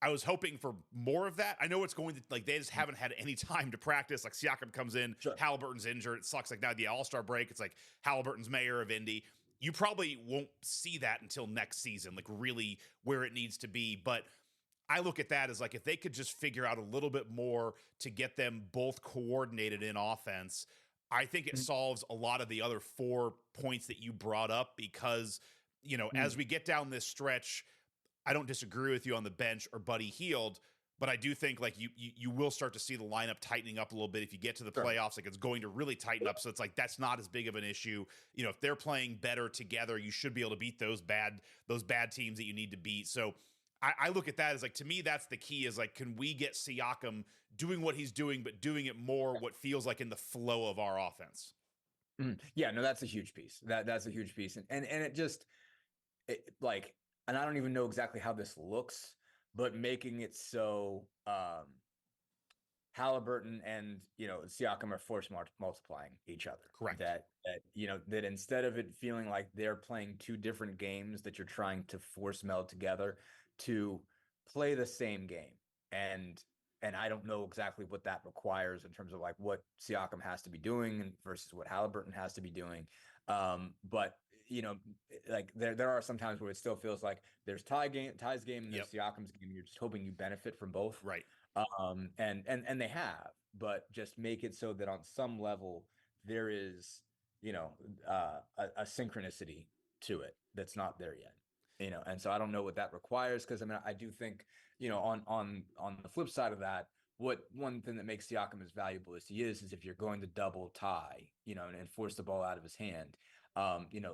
I was hoping for more of that. I know it's going to, like, they just haven't had any time to practice. Like, Siakam comes in, Halliburton's injured. It sucks. Like, now the All-Star break, it's like Halliburton's mayor of Indy. You probably won't see that until next season, like really where it needs to be. But I look at that as like, if they could just figure out a little bit more to get them both coordinated in offense, I think it solves a lot of the other 4 points that you brought up. Because, as we get down this stretch, I don't disagree with you on the bench or Buddy Hield, but I do think like you will start to see the lineup tightening up a little bit if you get to the playoffs. Like, it's going to really tighten up. So it's like, that's not as big of an issue. If they're playing better together, you should be able to beat those bad teams that you need to beat. So I look at that as like, to me, that's the key, is like, can we get Siakam doing what he's doing, but doing it more what feels like in the flow of our offense? Yeah, no, that's a huge piece. That's a huge piece. And it just like, and I don't even know exactly how this looks, but making it so Halliburton and Siakam are force multiplying each other. Correct. That instead of it feeling like they're playing 2 different games that you're trying to force meld together, to play the same game. And I don't know exactly what that requires in terms of like what Siakam has to be doing versus what Halliburton has to be doing. But like there are some times where it still feels like there's Ty's game and there's Siakam's game. You're just hoping you benefit from both. Right. And they have, but just make it so that on some level there is, a synchronicity to it that's not there yet. And so I don't know what that requires, because I mean, I do think, on the flip side of that, one thing that makes Siakam as valuable as he is if you're going to double Ty, and force the ball out of his hand.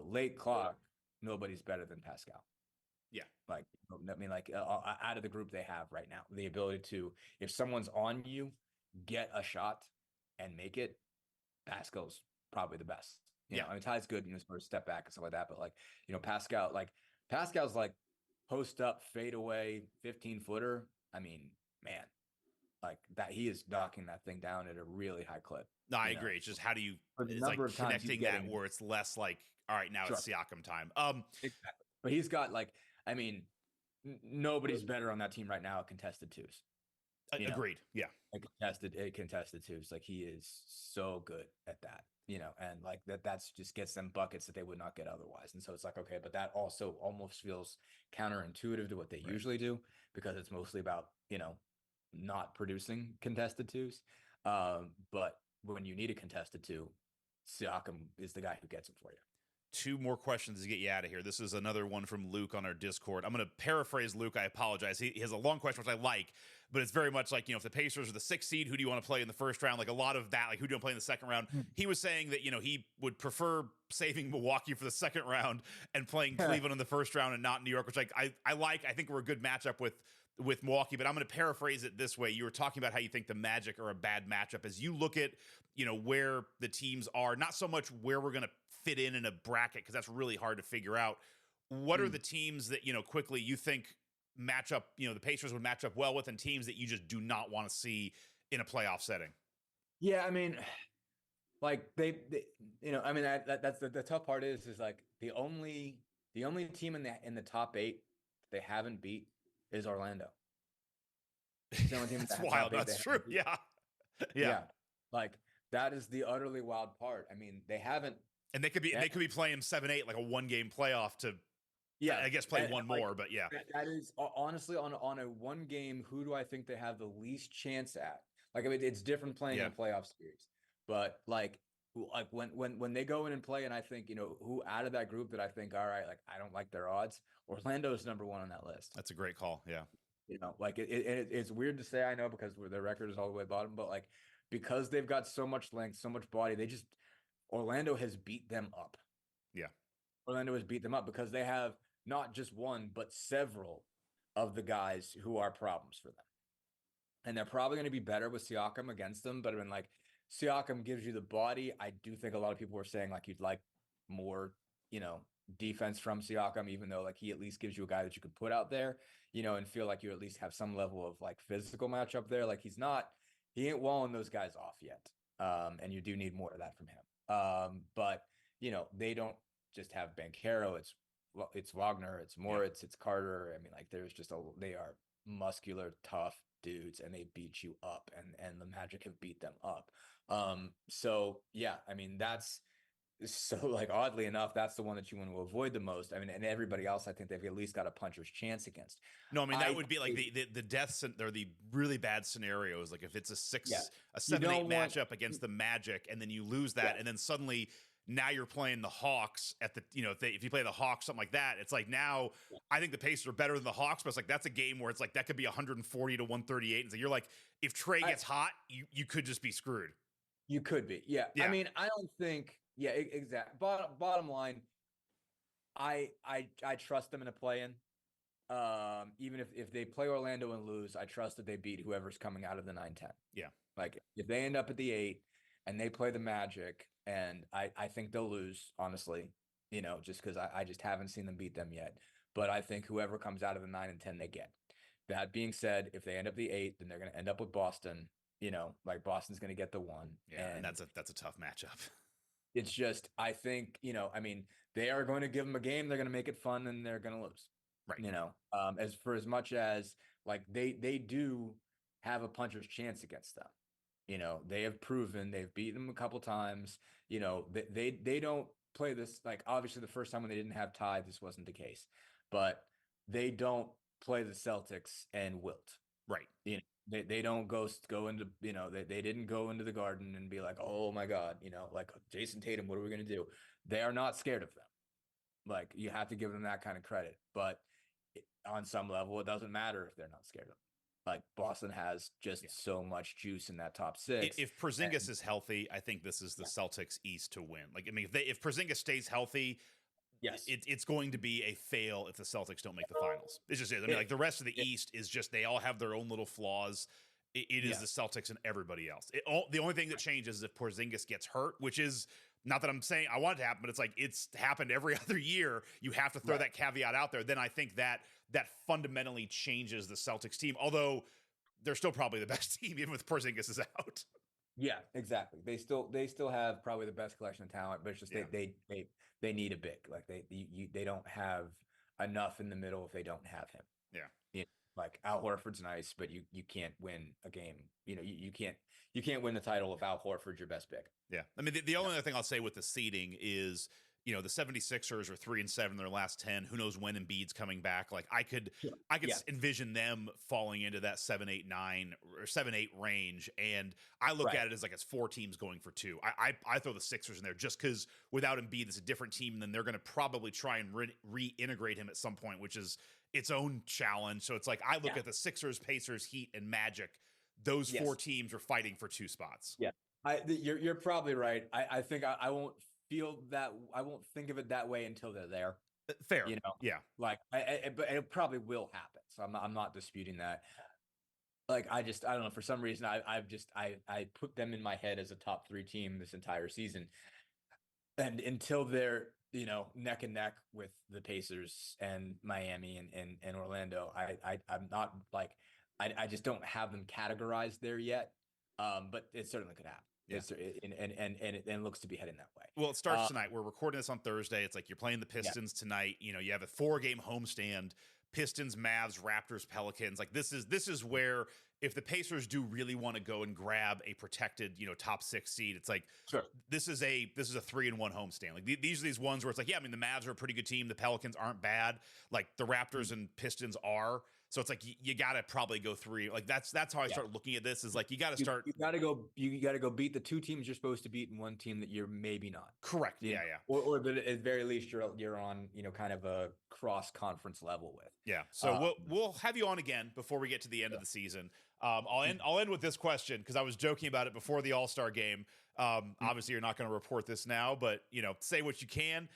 Late clock, nobody's better than Pascal. Yeah. Like, I mean, like out of the group they have right now, the ability to, if someone's on you, get a shot and make it, Pascal's probably the best. I mean, Ty's good in his first step back and stuff like that, but like, Pascal's like post up, fade away, 15-footer. I mean, man, like that, he is knocking that thing down at a really high clip. No, I agree. It's just how do you, it's like connecting that where it's less like, all right, now it's Siakam time. Exactly. But he's got like, I mean, nobody's better on that team right now at contested twos. Agreed. Yeah. Contested twos. Like he is so good at that, and like that's just gets them buckets that they would not get otherwise. And so it's like, okay, but that also almost feels counterintuitive to what they usually do, because it's mostly about, not producing contested twos. But when you need a contested two, Siakam is the guy who gets it for you. Two more questions to get you out of here. This is another one from Luke on our Discord. I'm going to paraphrase Luke. I apologize. He has a long question, which I like, but it's very much like, if the Pacers are the 6th seed, who do you want to play in the first round? Like a lot of that, like who do you want to play in the second round? He was saying that, he would prefer saving Milwaukee for the second round and playing Cleveland in the first round and not New York, which I like. I think we're a good matchup with Milwaukee, but I'm going to paraphrase it this way. You were talking about how you think the Magic are a bad matchup. As you look at, where the teams are, not so much where we're going to fit in a bracket, because that's really hard to figure out. What are the teams that, quickly you think match up, the Pacers would match up well with, and teams that you just do not want to see in a playoff setting? Yeah, I mean, like they that's the tough part is like the only team in the top 8 they haven't beat is Orlando. It's the only team that's wild. That's true. Yeah. Like that is the utterly wild part. I mean, they haven't, and they could be playing 7-8, like a 1-game playoff to, I guess play one more, but yeah. That is honestly on a 1 game. Who do I think they have the least chance at? Like, I mean, it's different playing in a playoff series, but like when they go in and play, and I think, who out of that group that I think, all right, like I don't like their odds. Orlando is number 1 on that list. That's a great call. Yeah. Like it's weird to say, I know, because their record is all the way bottom, but like, because they've got so much length, so much body, Orlando has beat them up. Yeah. Orlando has beat them up because they have not just one, but several of the guys who are problems for them. And they're probably going to be better with Siakam against them. But I mean, like, Siakam gives you the body. I do think a lot of people were saying like you'd like more, defense from Siakam, even though like he at least gives you a guy that you could put out there, and feel like you at least have some level of like physical matchup there. Like he ain't walling those guys off yet. And you do need more of that from him. But they don't just have Banchero. It's Wagner, it's Moritz, it's Carter. I mean, like they are muscular, tough dudes, and they beat you up, and the Magic have beat them up. So yeah, I mean, that's so, like, oddly enough, that's the one that you want to avoid the most. I mean, and everybody else, I think they've at least got a puncher's chance against. No, I mean, that would be like the deaths or the really bad scenarios. Like if it's a 7-8 matchup against the Magic, and then you lose that, and then suddenly now you're playing the Hawks at the, if you play the Hawks, something like that, it's like now I think the Pacers are better than the Hawks, but it's like that's a game where it's like that could be 140 to 138. And so you're like, if Trey gets hot, you could just be screwed. You could be. Yeah. I mean, I don't think. Yeah, exactly. Bottom line, I trust them in a play-in. Even if they play Orlando and lose, I trust that they beat whoever's coming out of the 9-10. Yeah. Like if they end up at the 8 and they play the Magic, and I think they'll lose, honestly, just because I just haven't seen them beat them yet. But I think whoever comes out of the 9 and 10, they get. That being said, if they end up the 8, then they're going to end up with Boston. Like Boston's going to get the 1. Yeah, and that's a tough matchup. It's just, I think, I mean, they are going to give them a game. They're going to make it fun, and they're going to lose. Right. As much as like they do have a puncher's chance against them. They have proven they've beaten them a couple times. They don't play this, like, obviously the first time when they didn't have Ty, this wasn't the case, but they don't play the Celtics and wilt. Right. They don't go into, they didn't go into the Garden and be like, oh my God, like Jason Tatum, what are we going to do? They are not scared of them. Like, you have to give them that kind of credit, but on some level, it doesn't matter if they're not scared of them. Like, Boston has just so much juice in that top 6. If Porzingis is healthy, I think this is the Celtics East to win. Like, I mean, if Porzingis stays healthy, yes, it's going to be a fail if the Celtics don't make the finals. It just is. I mean, like the rest of the East is just, they all have their own little flaws. It is the Celtics and everybody else. The only thing that changes is if Porzingis gets hurt, which is not that I'm saying I want it to happen, but it's like it's happened every other year. You have to throw that caveat out there. Then I think that fundamentally changes the Celtics team, although they're still probably the best team even with Porzingis is out. Yeah, exactly. They still have probably the best collection of talent, but it's just they need a big, like they don't have enough in the middle if they don't have him. Yeah. Like Al Horford's nice, but you can't win a game. You can't win the title if Al Horford's your best pick. Yeah. I mean, the only other thing I'll say with the seeding is, the 76ers are 3-7 in their last 10. Who knows when Embiid's coming back? Like I could envision them falling into that 7-8-9 or 7-8 range. And I look at it as like it's 4 teams going for 2. I throw the Sixers in there just because without Embiid, it's a different team. And then they're going to probably try and reintegrate him at some point, which is its own challenge. So it's like I look at the Sixers, Pacers, Heat, and Magic. Those 4 teams are fighting for 2 spots. Yeah, you're probably right. I think I won't feel that. I won't think of it that way until they're there. Fair, yeah. Like, but it probably will happen. So I'm not disputing that. Like, I don't know. For some reason, I put them in my head as a top 3 team this entire season, and until they're neck and neck with the Pacers and Miami and Orlando, I'm not like I just don't have them categorized there yet. But it certainly could happen. Yeah. And it looks to be heading that way. Well, it starts tonight. We're recording this on Thursday. It's like you're playing the Pistons tonight. You have a 4-game homestand. Pistons, Mavs, Raptors, Pelicans. Like this is where if the Pacers do really want to go and grab a protected, top 6 seed, it's like this is a 3-1 homestand. Like these are these ones where it's like, yeah, I mean the Mavs are a pretty good team. The Pelicans aren't bad. Like the Raptors and Pistons are. So it's like you got to probably go 3. Like that's how I start looking at this. Is like you got to start. You got to go beat the 2 teams you're supposed to beat and 1 team that you're maybe not. Correct. Yeah. Or but at very least you're on kind of a cross conference level with. Yeah. So we'll have you on again before we get to the end of the season. I'll end with this question because I was joking about it before the All-Star game. Obviously you're not going to report this now, but say what you can.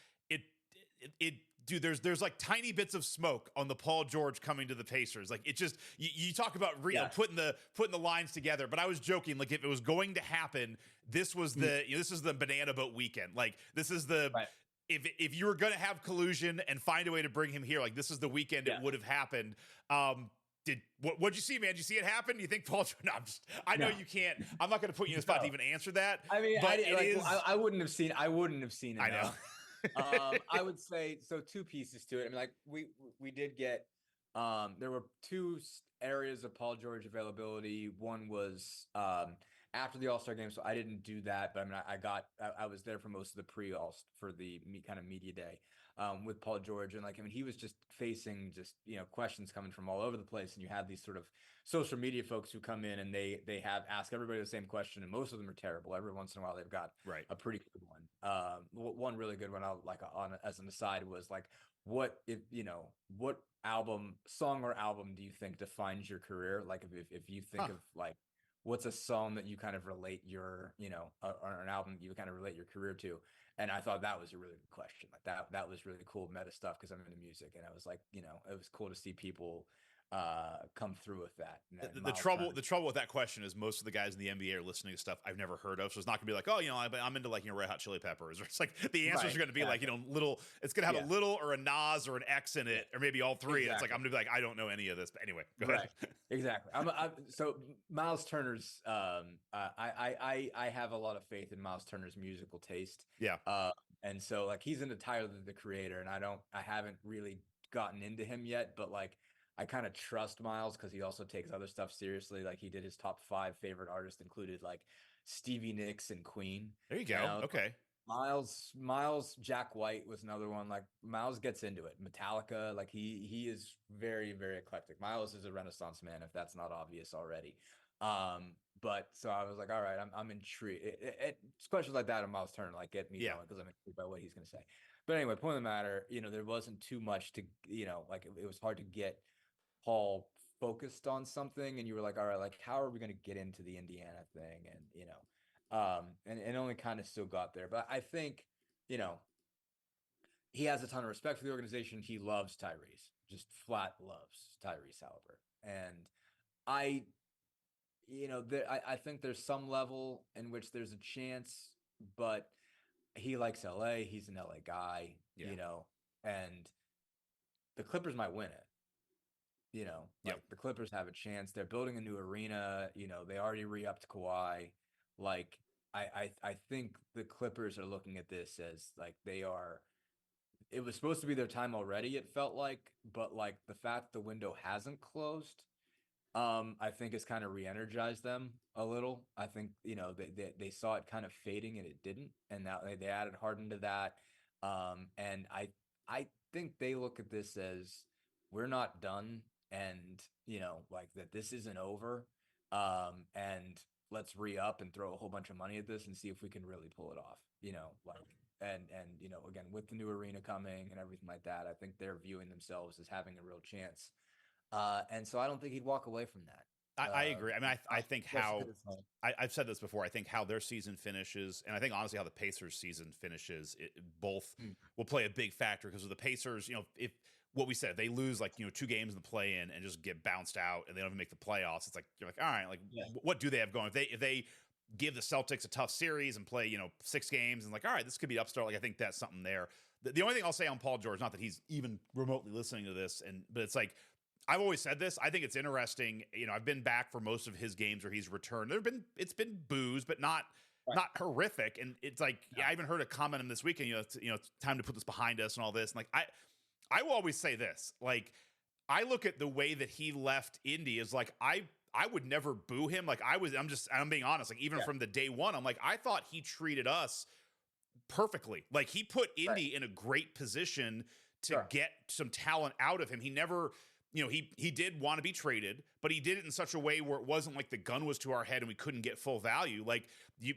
Dude, there's like tiny bits of smoke on the Paul George coming to the Pacers. Like it just you talk about putting the lines together. But I was joking. Like if it was going to happen, this was this is the banana boat weekend. Like this is the if you were going to have collusion and find a way to bring him here, like this is the weekend it would have happened. What'd you see, man? Did you see it happen? Do you think Paul? No, I know you can't. I'm not going to put you in a spot to even answer that. I mean, but I wouldn't have seen. I wouldn't have seen it. I know. I would say so. 2 pieces to it. I mean, like we did get. There were 2 areas of Paul George availability. One was after the All-Star game, so I didn't do that. But I mean, I was there for most of the for the kind of media day with Paul George, and like I mean, he was just facing questions coming from all over the place, and you have these sort of social media folks who come in and they ask everybody the same question, and most of them are terrible. Every once in a while, they've got a pretty good one. One really good one, as an aside, was like, what song or album do you think defines your career? Like if you think of like what's a song that you kind of relate your or an album you kind of relate your career to. And I thought that was a really good question. Like that was really cool meta stuff because I'm into music, and I was like, it was cool to see people come through with that. The trouble with that question is most of the guys in the NBA are listening to stuff I've never heard of. So it's not gonna be like, oh, I'm into like Red Hot Chili Peppers, or it's like the answers are gonna be like little. It's gonna have a little or a Nas or an X in it, or maybe all 3. Exactly. It's like I'm gonna be like, I don't know any of this. But anyway, go ahead. Exactly. So Miles Turner's. I have a lot of faith in Miles Turner's musical taste. Yeah. And so like he's into Tyler the Creator, and I haven't really gotten into him yet, but like. I kind of trust Miles because he also takes other stuff seriously. Like he did his top 5 favorite artists included like Stevie Nicks and Queen. There you go. Okay. Miles, Jack White was another one. Like Miles gets into it. Metallica, like he is very, very eclectic. Miles is a Renaissance man, if that's not obvious already. But so I was like, all right, I'm intrigued. Questions like that of Miles Turner like get me going because I'm intrigued by what he's going to say. But anyway, point of the matter, there wasn't too much to, like it was hard to get Paul focused on something, and you were like, all right, like how are we going to get into the Indiana thing? And and only kind of still got there. But I think he has a ton of respect for the organization. He loves Tyrese, just flat loves Tyrese Haliburton. And I think there's some level in which there's a chance, but he likes LA. He's an LA guy, and the Clippers might win it. The Clippers have a chance. They're building a new arena. They already re-upped Kawhi. Like, I think the Clippers are looking at this as like they are it was supposed to be their time already, it felt like, but like the fact the window hasn't closed, I think it's kind of re-energized them a little. I think, they saw it kind of fading and it didn't. And now they added Harden to that. And I think they look at this as we're not done and, like that this isn't over. And let's re-up and throw a whole bunch of money at this and see if we can really pull it off, and again, with the new arena coming and everything like that, I think they're viewing themselves as having a real chance. And so I don't think he'd walk away from that. I agree. I mean, I think I've said this before. I think how their season finishes, and I think honestly how the Pacers season finishes, both will play a big factor because of the Pacers. If what we said, they lose like 2 games in the play-in and just get bounced out, and they don't even make the playoffs. It's like you're like, all right, like what do they have going? If they give the Celtics a tough series and play 6 games and like, all right, this could be upstart. Like I think that's something there. The only thing I'll say on Paul George, not that he's even remotely listening to this, but it's like, I've always said this. I think it's interesting. I've been back for most of his games where he's returned. It's been boos, but not horrific. And it's like, I even heard a comment on this weekend. It's time to put this behind us and all this. And like, I will always say this. Like, I look at the way that he left Indy as like I would never boo him. Like I'm being honest. Like even from the day one, I'm like I thought he treated us perfectly. Like he put Indy in a great position to get some talent out of him. He never. He did want to be traded, but he did it in such a way where it wasn't like the gun was to our head and we couldn't get full value. Like you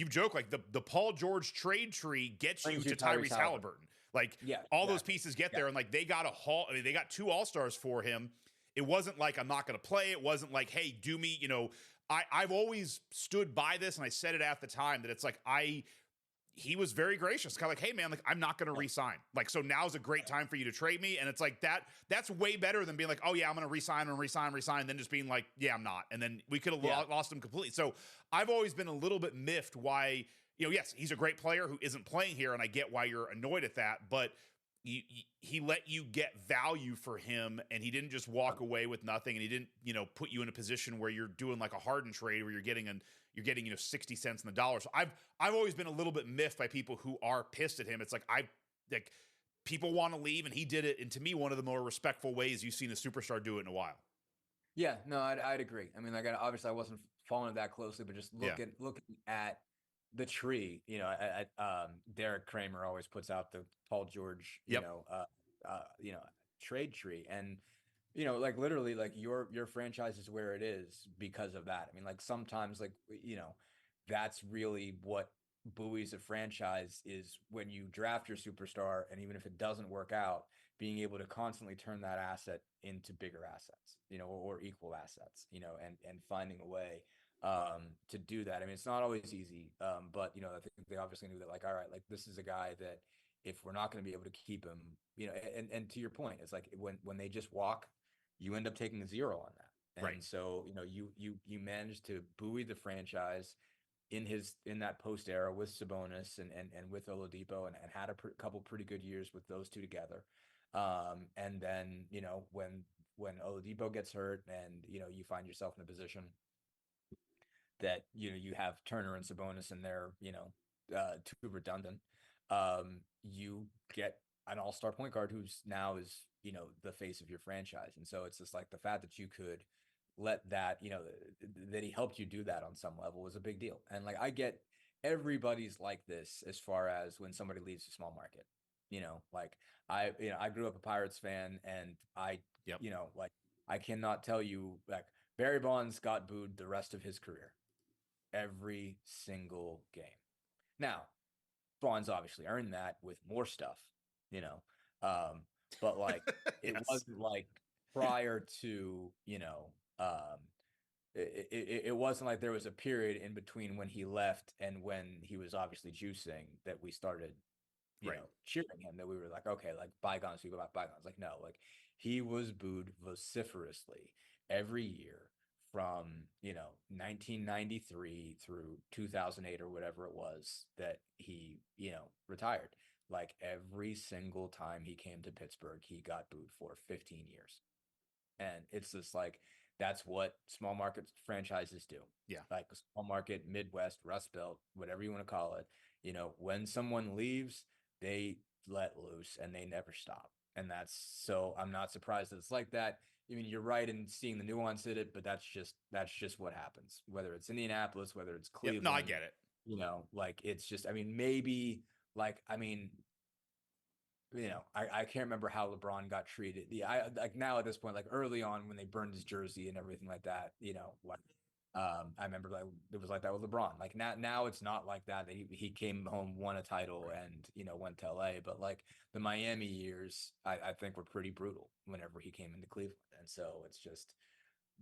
joke like the Paul George trade tree gets you to Tyrese Halliburton. Like all those pieces get there, and like they got they got 2 All-Stars for him. It wasn't like I'm not going to play. It wasn't like, hey, do me. I've always stood by this, and I said it at the time that it's like he was very gracious, kind of like, hey man, like I'm not going to resign. Like, so now's a great time for you to trade me. And it's like, that's way better than being like, oh yeah, I'm going to resign and resign. Then just being like, yeah, I'm not. And then we could have lost him completely. So I've always been a little bit miffed why, yes, he's a great player who isn't playing here. And I get why you're annoyed at that, but he let you get value for him, and he didn't just walk away with nothing. And he didn't, put you in a position where you're doing like a Harden trade where you're getting 60 cents in the dollar. So I've always been a little bit miffed by people who are pissed at him. It's like people want to leave, and he did it. And to me, one of the more respectful ways you've seen a superstar do it in a while. Yeah, no, I'd agree. I mean, like obviously I wasn't following it that closely, but just looking at the tree, Derek Kramer always puts out the Paul George, trade tree. And, like literally like your franchise is where it is because of that. I mean, like sometimes like, that's really what buoys a franchise is when you draft your superstar. And even if it doesn't work out, being able to constantly turn that asset into bigger assets, or equal assets, and finding a way to do that. I mean, it's not always easy, but I think they obviously knew that, like, all right, like this is a guy that if we're not going to be able to keep him, and to your point, it's like when they just walk, you end up taking a 0 on that, and so you managed to buoy the franchise in that post era with Sabonis and with Oladipo, and had a couple pretty good years with those two together, and then when Oladipo gets hurt and you find yourself in a position that you have Turner and Sabonis and they're too redundant, you get an all-star point guard who's now is the face of your franchise. And so it's just like the fact that you could let that that he helped you do that on some level was a big deal. And like I get everybody's like this as far as when somebody leaves a small market, like I grew up a Pirates fan, and like I cannot tell you, like Barry Bonds got booed the rest of his career every single game. Now, Bonds obviously earned that with more stuff, but like it wasn't like prior to, it wasn't like there was a period in between when he left and when he was obviously juicing that we started, cheering him, that we were like, okay, like bygones people about bygones. Like, no, like he was booed vociferously every year from 1993 through 2008 or whatever it was that he retired. Like every single time he came to Pittsburgh, he got booed for 15 years. And it's just like that's what small market franchises do. Yeah, like a small market, Midwest, Rust Belt, whatever you want to call it. When someone leaves, they let loose and they never stop. And so I'm not surprised that it's like that. I mean, you're right in seeing the nuance in it, but that's just what happens. Whether it's Indianapolis, whether it's Cleveland. No, I get it. Like it's just, I mean, maybe like, I mean, I can't remember how LeBron got treated. Like now at this point, like early on when they burned his jersey and everything like that, I remember like it was like that with LeBron. Like now it's not like that. He came home, won a title, and went to LA. But like the Miami years, I think were pretty brutal whenever he came into Cleveland, and so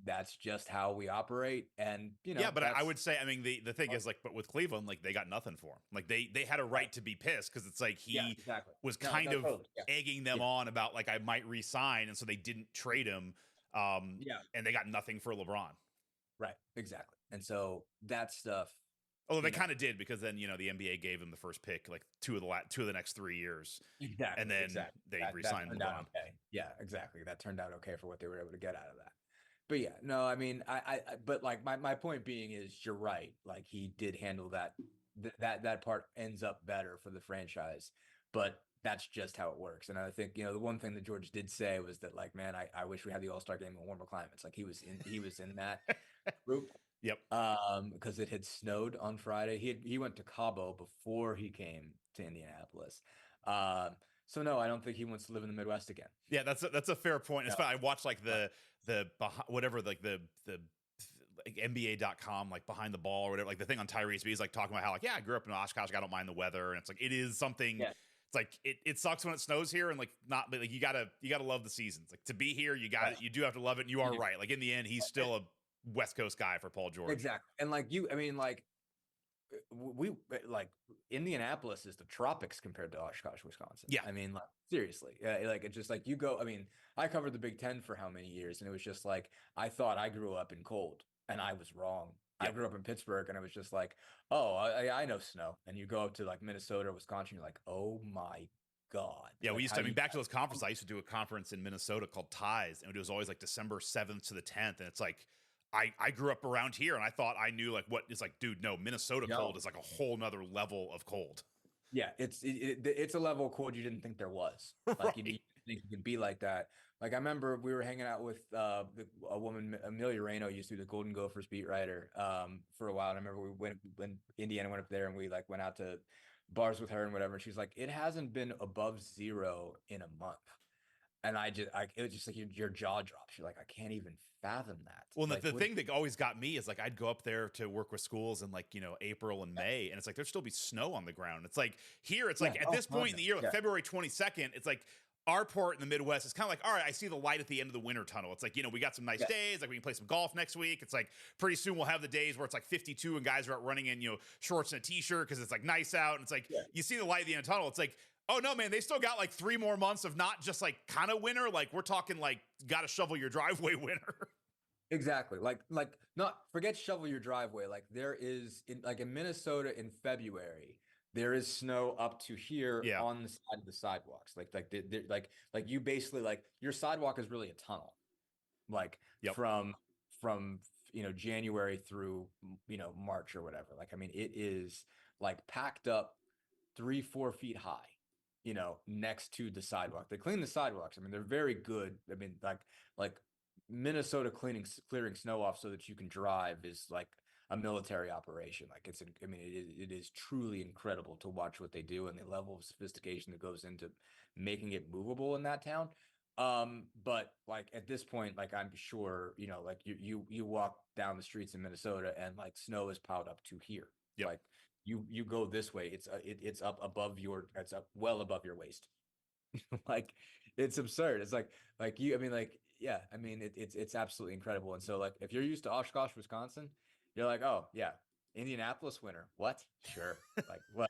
that's just how we operate. And but I would say, I mean, the thing is, like, but with Cleveland, like they got nothing for him. Like they had a right to be pissed because it's like he was kind of egging them on about like I might resign, and so they didn't trade him. And they got nothing for LeBron. Right, exactly. And so that stuff. Although they kind of did, because then the NBA gave him the first pick like two of the next 3 years. Exactly. And then they re-signed LeBron. Okay. Yeah, exactly. That turned out okay for what they were able to get out of that. But yeah, no, I mean, but like my point being is you're right. Like he did handle that part ends up better for the franchise, but that's just how it works. And I think, the one thing that George did say was that like, man, I wish we had the All-Star game in warmer climates. Like he was in that group. Yep. Because it had snowed on Friday. He went to Cabo before he came to Indianapolis. So no, I don't think he wants to live in the Midwest again. Yeah, that's a fair point. No. I watched like the whatever, like the like NBA.com, like behind the ball or whatever, like the thing on Tyrese B. He's like talking about how like, yeah, I grew up in Oshkosh, I don't mind the weather, and it's like it is something. Yeah. It's like it sucks when it snows here, and like not, but like you gotta love the seasons. Like to be here, you do have to love it. And you are right. Like in the end, he's still a West Coast guy for Paul George. Exactly, and like I mean, like we like Indianapolis is the tropics compared to Oshkosh, Wisconsin. Yeah, I mean, like seriously, like it's just like you go. I mean, I covered the Big Ten for how many years, and it was just like I thought I grew up in cold, and I was wrong. Yep. I grew up in Pittsburgh, and it was just like, oh, I know snow. And you go up to like Minnesota, Wisconsin, you're like, oh my God. Yeah, like, we used to. I mean, back to those conferences, I used to do a conference in Minnesota called Ties, and it was always like December 7th to the 10th, and it's like. I grew up around here, and I thought I knew like what it's like, dude. No, Minnesota cold is like a whole nother level of cold. Yeah, it's a level of cold you didn't think there was. Like right. You didn't think you could be like that. Like I remember we were hanging out with a woman, Amelia Reno, used to be the Golden Gophers beat writer for a while. And I remember when Indiana went up there, and we like went out to bars with her and whatever. And she's like, it hasn't been above 0 in a month. And it was just like your jaw drops. You're like, I can't even fathom that. Well, like, the thing that always got me is like I'd go up there to work with schools in like April and May, and it's like there'd still be snow on the ground. It's like here, it's like at this point in the year, like February 22nd, it's like our part in the Midwest is kind of like, all right, I see the light at the end of the winter tunnel. It's like we got some nice days, like we can play some golf next week. It's like pretty soon we'll have the days where it's like 52 and guys are out running in shorts and a t-shirt because it's like nice out, and it's like you see the light at the end of the tunnel. It's like, oh no, man, they still got like 3 more months of not just like kind of winter. Like we're talking like got to shovel your driveway winter. Exactly. Like not forget shovel your driveway. Like there is in Minnesota in February, there is snow up to here on the side of the sidewalks. Like you basically like your sidewalk is really a tunnel. Like from January through March or whatever. Like I mean it is like packed up 3-4 feet high, next to the sidewalk. They clean the sidewalks. I mean, they're very good. I mean, like Minnesota clearing snow off so that you can drive is like a military operation. Like it is truly incredible to watch what they do and the level of sophistication that goes into making it movable in that town. But like at this point, like I'm sure, like you walk down the streets in Minnesota and like snow is piled up to here. Yep. Like you go this way, it's up well above your waist. Like it's absurd. It's like it's absolutely incredible. And so like if you're used to Oshkosh, Wisconsin, you're like, oh yeah, Indianapolis winter. What? Sure. Like what?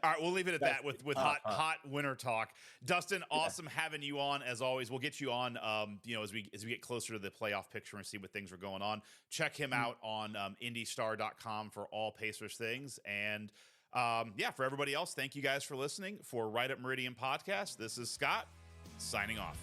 All right, we'll leave it at that with hot winter talk. Dustin, awesome having you on as always. We'll get you on as we get closer to the playoff picture and see what things are going on. Check him out on IndyStar.com for all Pacers things. And for everybody else, thank you guys for listening. For Right Up Meridian podcast, this is Scott signing off.